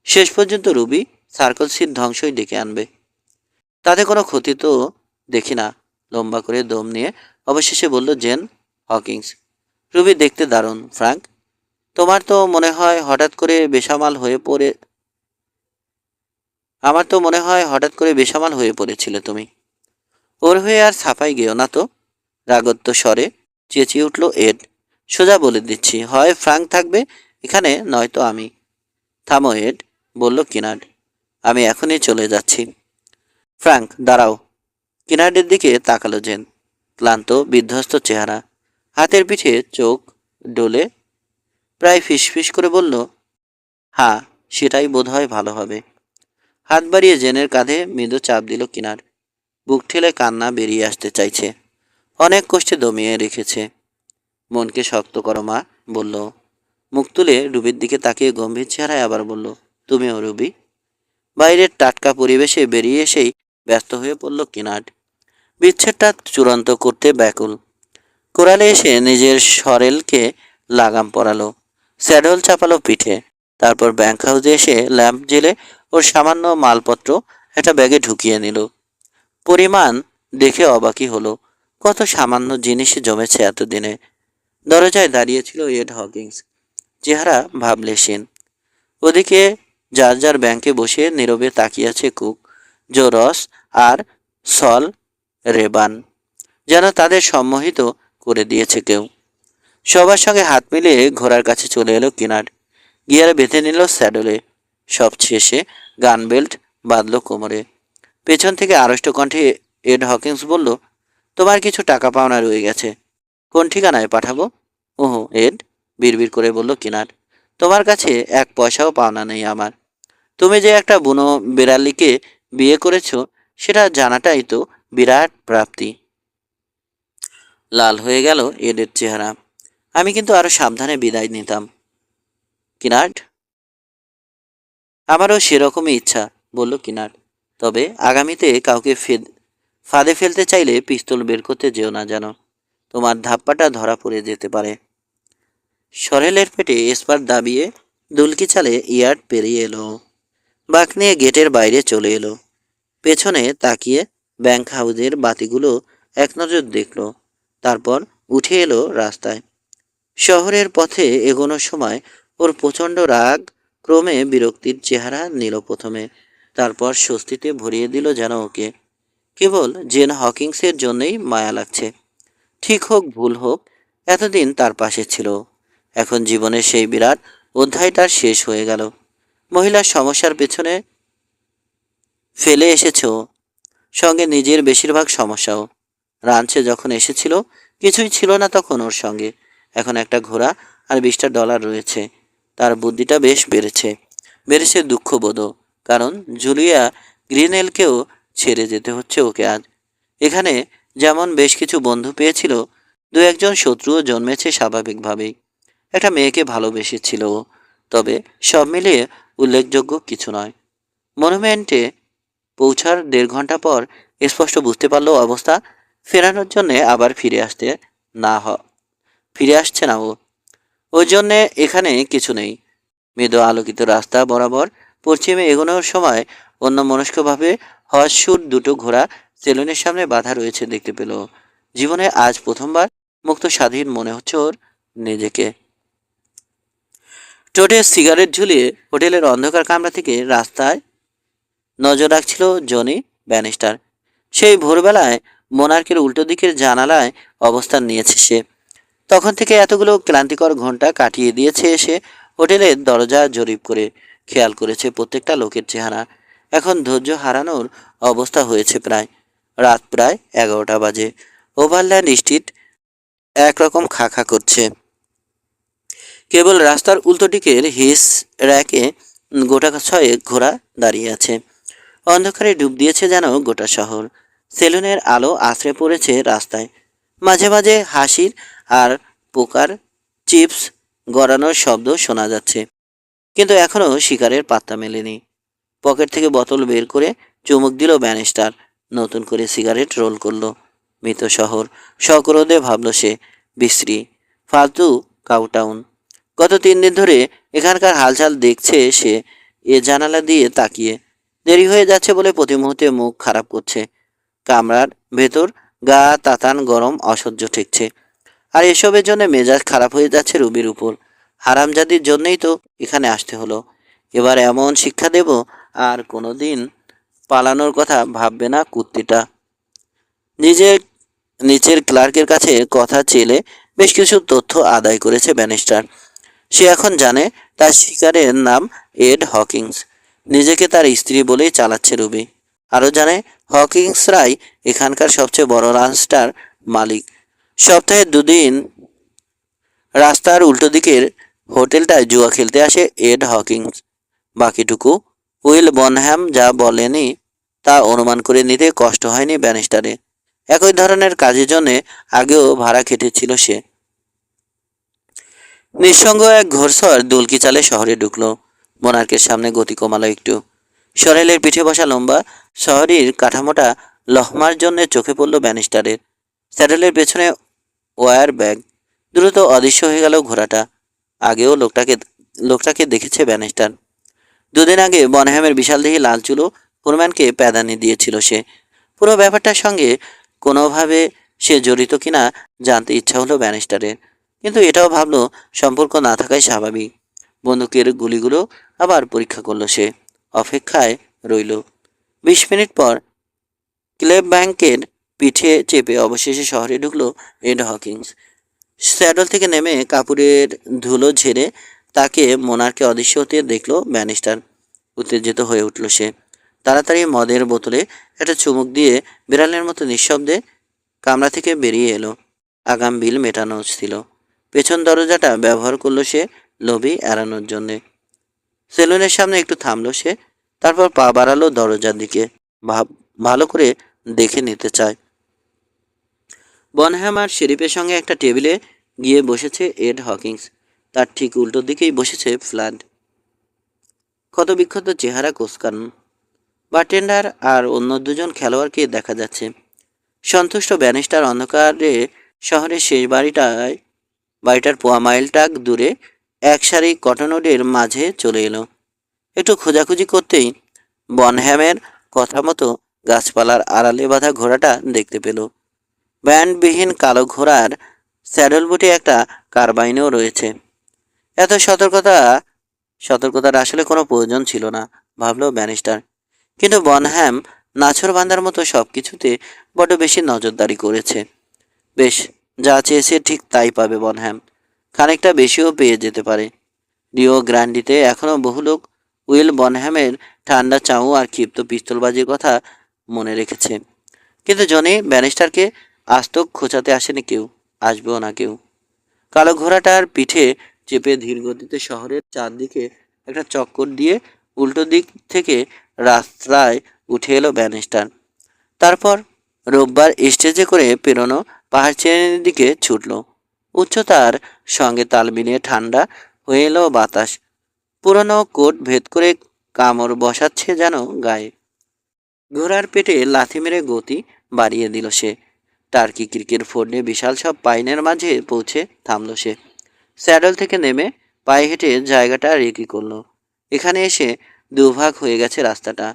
শেষ পর্যন্ত রুবি সার্কল সিট ধ্বংসই ডেকে আনবে। তাতে কোনো ক্ষতি তো দেখি না, লম্বা করে দম নিয়ে অবশেষে বলল জেন হকিংস। রুবি দেখতে দারুণ ফ্র্যাঙ্ক। তোমার তো মনে হয় হঠাৎ করে বেসামাল হয়ে পড়ে আমার তো মনে হয় হঠাৎ করে বেসামাল হয়ে পড়েছিলে তুমি। ওর হয়ে আর ছাপাই গেও না তো, রাগত্ব স্বরে চেঁচিয়ে উঠল এড। সোজা বলে দিচ্ছি, হয় ফ্রাঙ্ক থাকবে এখানে, নয়তো আমি। থামো এড, বলল কিনার্ড। আমি এখনই চলে যাচ্ছি। ফ্রাঙ্ক, দাঁড়াও। কিনার্ডের দিকে তাকালো জেন, ক্লান্ত বিধ্বস্ত চেহারা, হাতের পিঠে চোখ ডোলে, প্রায় ফিসফিস করে বলল, হ্যাঁ, সেটাই বোধহয় ভালো হবে। হাত বাড়িয়ে জেনের কাঁধে মৃদু চাপ দিল কিনার। বুক ঠেলে কান্না বেরিয়ে আসতে চাইছে, অনেক কষ্টে দমিয়ে রেখেছে। মনকে শক্ত করো মা, বলল। মুখ তুলে রুবির দিকে তাকিয়ে গম্ভীর চেহারায় আবার বলল, তুমিও রুবি। বাইরের টাটকা পরিবেশে বেরিয়ে এসেই ব্যস্ত হয়ে পড়ল কিনার্ড, বিচ্ছেদটা চূড়ান্ত করতে ব্যাকুল। কোরালে এসে নিজের সরেলকে লাগাম পরালো, স্যাডল চাপালো পিঠে। তারপর ব্যাংক হাউসে এসে ল্যাম্প জেলে ওর সামান্য মালপত্র একটা ব্যাগে ঢুকিয়ে নিল। পরিমাণ দেখে অবাকই হলো, কত সামান্য জিনিস জমেছে এতদিনে। দরজায় দাঁড়িয়েছিল এড হকিংস, চেহারা ভাবলেশীন। ওদিকে যার যার ব্যাংকে বসে নীরবে তাকিয়ে আছে কুক, জো রস আর সল রেবান, যেন তাদের সম্মোহিত করে দিয়েছে কেউ। সবার সঙ্গে হাত মিলিয়ে ঘোড়ার কাছে চলে এলো কিনার, গিয়ারে বেঁধে নিল স্যাডলে। সব শেষে গান বেল্ট বাঁধল কোমরে। পেছন থেকে আড়ষ্ট কণ্ঠে এড হকিংস বলল, তোমার কিছু টাকা পাওনা রয়ে গেছে, কোন ঠিকানায় পাঠাবো? ওহো এড, বিড়বিড় করে বলল কিনার, তোমার কাছে এক পয়সাও পাওনা নেই আমার। তুমি যে একটা বুনো বিড়ালিকে বিয়ে করেছো সেটা জানাটাই তো বিরাট প্রাপ্তি। লাল হয়ে গেল এডের চেহারা। আমি কিন্তু আরো সাবধানে বিদায় নিতাম কিনার্ড। আমারও সেরকমই ইচ্ছা, বলল কিনার্ড। তবে আগামীতে কাউকে ফাঁদে ফেলতে চাইলে পিস্তল বের করতে যেও না যেন, তোমার ধাপ্পাটা ধরা পড়ে যেতে পারে। সরেলের পেটে এসপার দাবিয়ে দুলকি চালে ইয়ার্ড পেরিয়ে এলো, বাঁক নিয়ে গেটের বাইরে চলে এলো। পেছনে তাকিয়ে ব্যাংক হাউসের বাতিগুলো এক নজর দেখল, তারপর উঠে এলো রাস্তায়। শহরের পথে এগোনোর সময় ওর প্রচণ্ড রাগ ক্রমে বিরক্তির চেহারা নিল প্রথমে, তারপর স্বস্তিতে ভরিয়ে দিল যেন ওকে। কেবল জেন হকিংসের জন্যই মায়া লাগছে। ঠিক হোক ভুল হোক, এতদিন তার পাশে ছিল, এখন জীবনের সেই বিরাট অধ্যায়টার শেষ হয়ে গেল। মহিলার সমস্যার পেছনে ফেলে এসেছ, সঙ্গে নিজের বেশিরভাগ সমস্যাও। রাঞ্চে যখন এসেছিল কিছুই ছিল না তখন ওর সঙ্গে, এখন একটা ঘোড়া আর $20 রয়েছে। তার বুদ্ধিটা বেশ বেড়েছে, বেড়েছে দুঃখবোধও, কারণ জুলিয়া গ্রিনেলকেও ছেড়ে যেতে হচ্ছে ওকে আজ। এখানে যেমন বেশ কিছু বন্ধু পেয়েছিল, দু একজন শত্রুও জন্মেছে স্বাভাবিকভাবেই। একটা মেয়েকে ভালোবেসেছিল ও, তবে সব মিলিয়ে উল্লেখযোগ্য কিছু নয়। মনুমেন্টে পৌঁছার 1.5 ঘন্টা পর স্পষ্ট বুঝতে পারল অবস্থা ফেরানোর জন্যে আবার ফিরে আসছে না ও। ওই জন্যে এখানে কিছু নেই। মৃদু আলোকিত রাস্তা বরাবর পশ্চিমে এগোনোর সময় অন্যমনস্কভাবে হর্সশুট দুটো ঘোড়া সেলুনের সামনে বাধা রয়েছে দেখতে পেল। জীবনে আজ প্রথমবার মুক্ত স্বাধীন মনে হচ্ছে ওর নিজেকে। ঠোঁটে সিগারেট ঝুলিয়ে হোটেলের অন্ধকার কামরা থেকে রাস্তায় নজর রাখছিল জনি ব্যানিস্টার। সেই ভোরবেলায় মোনার্কের উল্টো দিকের জানালায় অবস্থান নিয়েছে সে। তখন থেকে এতগুলো ক্লান্তিকর ঘন্টা কাটিয়ে দিয়েছে সে হোটেলের দরজা জরিপ করে, খেয়াল করেছে প্রত্যেকটা লোকের চেহারা। এখন ধৈর্য হারানোর অবস্থা হয়েছে প্রায়। রাত প্রায় 11টা বাজে। ওভারল্যান্ড স্ট্রিট একরকম খা খা করছে। কেবল রাস্তার উল্টো দিকের হিস র্যাকে গোটা ছয়েক ঘোড়া দাঁড়িয়ে আছে। অন্ধকারে ডুব দিয়েছে যেন গোটা শহর। সেলুনের আলো আশ্রে পড়েছে রাস্তায়। মাঝে মাঝে হাসির আর পোকার চিপস গড়ানোর শব্দ শোনা যাচ্ছে, কিন্তু এখনও শিকারের পাত্তা মেলেনি। পকেট থেকে বোতল বের করে চুমুক দিল ব্যানিস্টার, নতুন করে সিগারেট রোল করলো। মৃত শহর, সকরোধে ভাবল সে, বিশ্রী ফালতু কাউটাউন। গত 3 দিন ধরে এখানকার হালচাল দেখছে সে এ জানালা দিয়ে তাকিয়ে। দেরি হয়ে যাচ্ছে বলে প্রতি মুহূর্তে মুখ খারাপ করছে। কামরার ভেতর গা তাতান গরম অসহ্য ঠেকছে। আর এসবের জন্য মেজাজ খারাপ হয়ে যাচ্ছে রুবির উপর। হারামজাদির জন্যই তো এখানে আসতে হলো। এবার এমন শিক্ষা দেব আর কোনোদিন পালানোর কথা ভাববে না কুত্তিটা। নিজের নিচের ক্লার্কের কাছে কথা চেলে বেশ কিছু তথ্য আদায় করেছে ব্যানিস্টার। সে এখন জানে তার শিকারের নাম এড হকিংস। নিজেকে তার স্ত্রী বলেই চালাচ্ছে রুবি। আরও জানে হকিংসরাই এখানকার সবচেয়ে বড় রাস্তার মালিক। সপ্তাহে দুদিন রাস্তার উল্টো দিকের হোটেলটায় জুয়া খেলতে আসে এড হকিংস। বাকিটুকু উইল বনহ্যাম যা বলেনি তা অনুমান করে নিতে কষ্ট হয়নি ব্যানিস্টারে। একই ধরনের কাজের জন্য আগেও ভাড়া খেটেছিল সে। নিঃসঙ্গ এক ঘোরসর দুলকি চালে শহরে ঢুকলো। মোনার্কের সামনে গতি কমালো একটু। সরেলের পিঠে বসা লম্বা শহরের কাঠামোটা লহমার জন্য চোখে পড়ল ব্যানিস্টারের। স্যাডেলের পেছনে ওয়্যার ব্যাগ। দ্রুত অদৃশ্য হয়ে গেল ঘোড়াটা। আগেও লোকটাকে দেখেছে ব্যানিস্টার। দুদিন আগে বনহ্যামের বিশালদেহী লাল চুলো ফোরম্যানকে প্যাদানি দিয়েছিল সে। পুরো ব্যাপারটার সঙ্গে কোনোভাবে সে জড়িত কিনা জানতে ইচ্ছা হলো ব্যানিস্টারের, কিন্তু এটাও ভাবলো সম্পর্ক না থাকাই স্বাভাবিক। বন্দুকের গুলিগুলো আবার পরীক্ষা করলো সে। অপেক্ষায় রইল। 20 মিনিট পর ক্লেব ব্যাংকের পিঠে চেপে অবশেষে শহরে ঢুকলো এড হকিংস। স্যাডল থেকে নেমে কাপড়ের ধুলো ঝেড়ে তাকে মোনার্কে অদৃশ্য হতে দেখলো ব্যানিস্টার। উত্তেজিত হয়ে উঠল সে। তাড়াতাড়ি মদের বোতলে একটা চুমুক দিয়ে বিড়ালের মতো নিঃশব্দে কামরা থেকে বেরিয়ে এলো। আগাম বিল মেটানো ছিল। পেছন দরজাটা ব্যবহার করলো সে লবি এড়ানোর জন্যে। সেলুনের সামনে একটু থামলো সে, তারপর পা বাড়ালো দরজার দিকে। ভালো করে দেখে নিতে চায়। বনহ্যাম আর শেরিফের সঙ্গে একটা টেবিলে গিয়ে বসেছে এড হকিংস। তার ঠিক উল্টো দিকেই বসেছে ফ্লাড। ক্ষতবিক্ষত চেহারা কোসকান। বারটেন্ডার আর অন্য দুজন খেলোয়াড়কে দেখা যাচ্ছে। সন্তুষ্ট ব্যানিস্টার অন্ধকারে শহরের শেষ বাড়িটার পোয়া মাইলটাক দূরে এক সারি কটনডের মাঝে চলে এলো। একটু খোঁজাখুঁজি করতেই বনহ্যামের কথা মতো গাছপালার আড়ালে বাঁধা ঘোড়াটা দেখতে পেল। ব্যান্ডবিহীন কালো ঘোড়ার স্যাডল বুটে একটা কারবাইনও রয়েছে। এত সতর্কতার আসলে কোনো প্রয়োজন ছিল না, ভাবলো ব্যানিস্টার। কিন্তু বনহ্যাম নাছোড়বান্দার মতো সব কিছুতে বড্ড বেশি নজরদারি করেছে। বেশ, যা চেয়েছে ঠিক তাই পাবে বনহ্যাম। খানিকটা বেশিও পেয়ে যেতে পারে। রিও গ্র্যান্ডিতে এখনও বহু লোক উইল বনহ্যামের ঠান্ডা চাউ আর ক্ষিপ্ত পিস্তলবাজির কথা মনে রেখেছে। কিন্তু জনি ব্যানিস্টারকে আস্ত খোঁচাতে আসেনি কেউ, আসবেও না কেউ। কালো ঘোড়াটার পিঠে চেপে ধীর গতিতে শহরের চারদিকে একটা চক্কর দিয়ে উল্টো দিক থেকে রাস্তায় উঠে এলো ব্যানিস্টার। তারপর রোববার স্টেজে করে পেরোনো পাহাড় শ্রেণীর দিকে ছুটল। উচ্চতার সঙ্গে তাল মিলিয়ে ঠান্ডা হয়ে এলো বাতাস। পুরনো কোট ভেদ করে কামড় বসাচ্ছে যেন গায়ে। ঘোড়ার পেটে লাথি মেরে গতি বাড়িয়ে দিল সে। টার্কি ক্রিকের ফোর্ডে বিশাল সব পাইনের মাঝে পৌঁছে থামল সে। স্যাডল থেকে নেমে পায়ে হেঁটে জায়গাটা রেকি করলো। এখানে এসে দুভাগ হয়ে গেছে রাস্তাটা।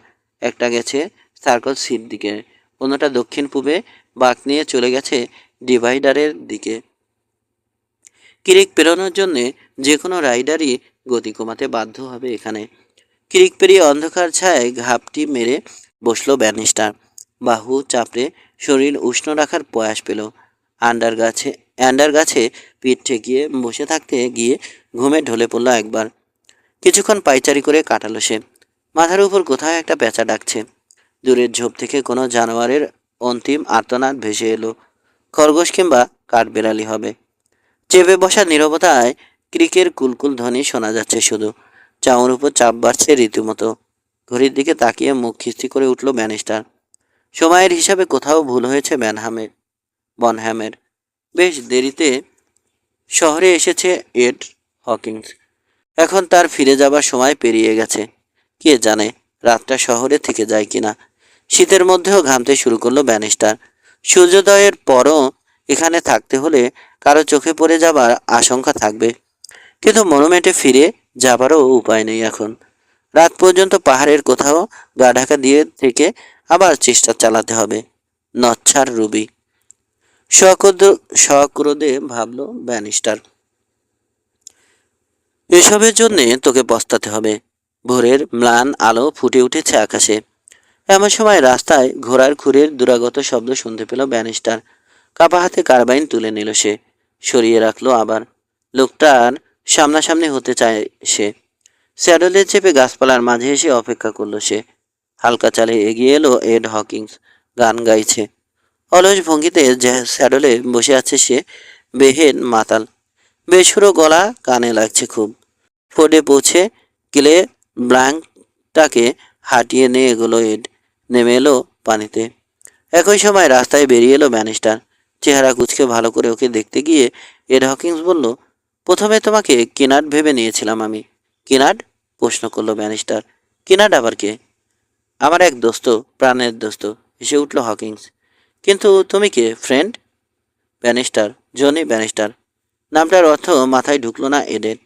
একটা গেছে সার্কল সিট দিকে, অন্যটা দক্ষিণ পূবে বাঁক নিয়ে চলে গেছে ডিভাইডারের দিকে। ক্রিক পেরোনোর জন্যে যে কোনো রাইডারই গতি কমাতে বাধ্য হবে এখানে। ক্রিক পেরিয়ে অন্ধকার ছায় ঘাপটি মেরে বসলো ব্যানিস্টার। বাহু চাপড়ে শরীর উষ্ণ রাখার প্রয়াস পেল। অ্যান্ডার গাছে পিঠ ঠেকিয়ে বসে থাকতে গিয়ে ঘুমে ঢলে পড়ল একবার। কিছুক্ষণ পাইচারি করে কাটালো সে। মাথার উপর কোথাও একটা পেঁচা ডাকছে। দূরের ঝোপ থেকে কোনো জানোয়ারের অন্তিম আর্তনাদ ভেসে এলো। খরগোশ কিংবা কাঠবেড়ালি হবে। চেপে বসা নীরবতায় ক্রিকের কুলকুল ধ্বনি শোনা যাচ্ছে শুধু। চাউর উপর চাপ বাড়ছে রীতিমতো। ঘড়ির দিকে তাকিয়ে মুখ খিস্তি করে উঠল ব্যানিস্টার। সময়ের হিসাবে কোথাও ভুল হয়েছে বনহ্যামের। বেশ দেরিতে শহরে এসেছে এড হকিংস। এখন তার ফিরে যাবার সময় পেরিয়ে গেছে। কে জানে রাতটা শহরে থেকে যায় কিনা। শীতের মধ্যেও ঘামতে শুরু করলো ব্যানিস্টার। সূর্যোদয়ের পরও এখানে থাকতে হলে কারো চোখে পড়ে যাবার আশঙ্কা থাকবে। কিন্তু মনুমেন্টে ফিরে যাবারও উপায় নেই এখন। রাত পর্যন্ত পাহাড়ের কোথাও গা ঢাকা দিয়ে থেকে আবার চেষ্টা চালাতে হবে। নচ্ছার রুবি সক্রোধে ভাবল ব্যানিস্টার। এসবের জন্যে তোকে পস্তাতে হবে। ভোরের ম্লান আলো ফুটে উঠেছে আকাশে। এমন সময় রাস্তায় ঘোড়ার খুরের দুরাগত শব্দ শুনতে পেল ব্যানিস্টার। কাপা হাতে কার্বাইন তুলে নিল সে, সরিয়ে রাখলো আবার। লোকটার সামনাসামনি হতে চায় সে। স্যাডেলে চেপে গাছপালার মাঝে এসে অপেক্ষা করলো সে। হালকা চালে এগিয়ে এলো এড হকিংস। গান গাইছে অলস ভঙ্গিতে। স্যাডেলে বসে আছে সে, বেহেন মাতাল। বেসুরো গলা কানে লাগছে খুব। ফোর্ডে পৌঁছে কিলে ব্ল্যাঙ্কটাকে হাঁটিয়ে নিয়ে এগোলো এড। নেমে এলো পানিতে। একই সময় রাস্তায় বেরিয়ে এলো ব্যানিস্টার। চেহারা কুঁচকে ভালো করে ওকে দেখতে গিয়ে এড হকিংস বলল, প্রথমে তোমাকে কিনার্ড ভেবে নিয়েছিলাম আমি। কিনার্ড? প্রশ্ন করলো ব্যানিস্টার। কিনার্ড আবার কে? আমার এক দোস্ত, প্রাণের দোস্ত, হেসে উঠল হকিংস। কিন্তু তুমি কে, ফ্রেন্ড? Bannister, Johnny Bannister. নামটার অর্থ মাথায় ঢুকলো না এডের।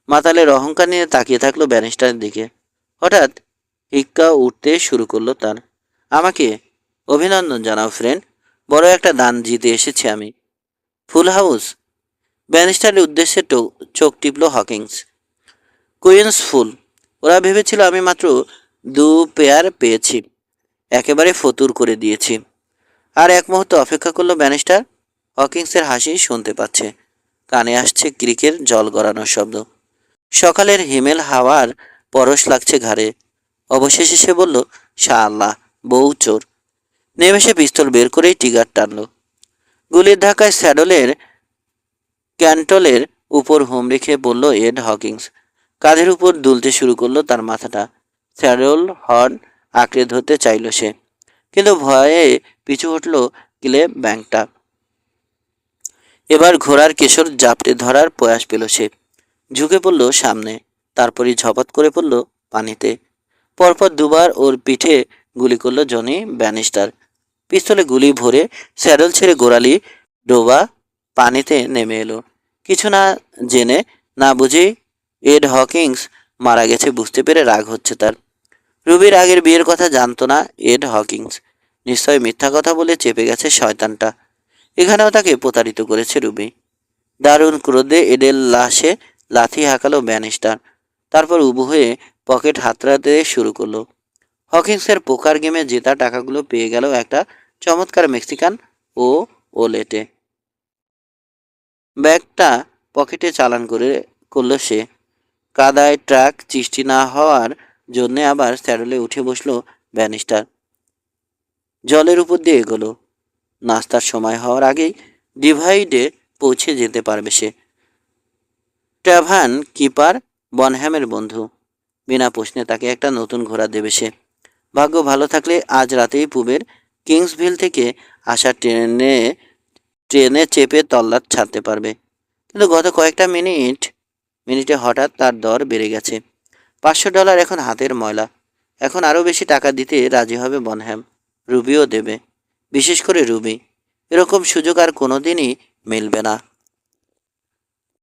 মাতালের অহংকার নিয়ে তাকিয়ে থাকলো ব্যানিস্টারের দিকে। হঠাৎ হিক্কা উঠতে শুরু করলো তার। আমাকে অভিনন্দন জানাও ফ্রেন্ড, বড় একটা দান জিতে এসেছি আমি। Full house? ব্যানিস্টারের উদ্দেশ্যে চোখ টিপল হকিংস। কুইন্স ফুল। ওরা ভেবেছিল আমি মাত্র 2 পেয়ার পেয়েছি, একেবারে ফতুর করে দিয়েছি। আর এক মুহূর্ত অপেক্ষা করলো ব্যানিস্টার। হকিংসের হাসি শুনতে পাচ্ছে, কানে আসছে ক্রিকের জল গড়ানোর শব্দ। সকালের হিমেল হাওয়ার পরশ লাগছে ঘাড়ে। অবশেষে সে বলল, শাআল্লাহ, বউ চোর। নেমে সে পিস্তল বের করেই টিগার টানল। গুলির ধাক্কায় স্যাডলের ক্যান্টলের উপর হুমড়ি খেয়ে পড়ল এড হকিংস। কাঁধের উপর দুলতে শুরু করলো তার মাথাটা। স্যাডল হর্ন আঁকড়ে ধরতে চাইল সে, কিন্তু ভয়ে পিছু হটল কিলে ব্যাংকটা। এবার ঘোড়ার কেশর জাপটে ধরার প্রয়াস পেল সে। ঝুঁকে পড়ল সামনে, তারপরই ঝপাত করে পড়ল পানিতে। পরপর দুবার ওর পিঠে গুলি করলো জনি ব্যানিস্টার। পিস্তলে গুলি ভরে স্যাডল ছেড়ে গোড়ালি ডোবা পানিতে নেমে এলো। কিছু না জেনে না বুঝেই এড হকিংস মারা গেছে বুঝতে পেরে রাগ হচ্ছে তার। রুবির আগের বিয়ের কথা জানতো না এড হকিংস। নিশ্চয় মিথ্যা কথা বলে চেপে গেছে শয়তানটা। এখানেও তাকে প্রতারিত করেছে রুবি। দারুণ ক্রোধে এডের লাশে লাথি হাঁকালো ব্যানিস্টার। তারপর উবু হয়ে পকেট হাতড়াতে শুরু করলো। হকিংসের পোকার গেমে জেতা টাকাগুলো পেয়ে গেল একটা চমৎকার মেক্সিকান ও ওলেটে। ব্যাগটা পকেটে চালান করলো সে। কাদায় ট্রাক সৃষ্টি না হওয়ার জন্যে আবার স্যাডলে উঠে বসলো ব্যানিস্টার। জলের উপর দিয়ে এগোলো। নাস্তার সময় হওয়ার আগেই ডিভাইডে পৌঁছে যেতে পারবে সে। ট্যাভার্ন কিপার বনহ্যামের বন্ধু। বিনা প্রশ্নে তাকে একটা নতুন ঘোড়া দেবে সে। ভাগ্য ভালো থাকলে আজ রাতেই পুবের কিংসভিল থেকে আসা ট্রেনে চেপে তল্লাট ছাড়তে পারবে। কিন্তু গত কয়েকটা মিনিটে হঠাৎ তার দর বেড়ে গেছে। $500 এখন হাতের ময়লা। এখন আরও বেশি টাকা দিতে রাজি হবে বনহ্যাম। রুবিও দেবে, বিশেষ করে রুবি। এরকম সুযোগ আর কোনোদিনই মিলবে না।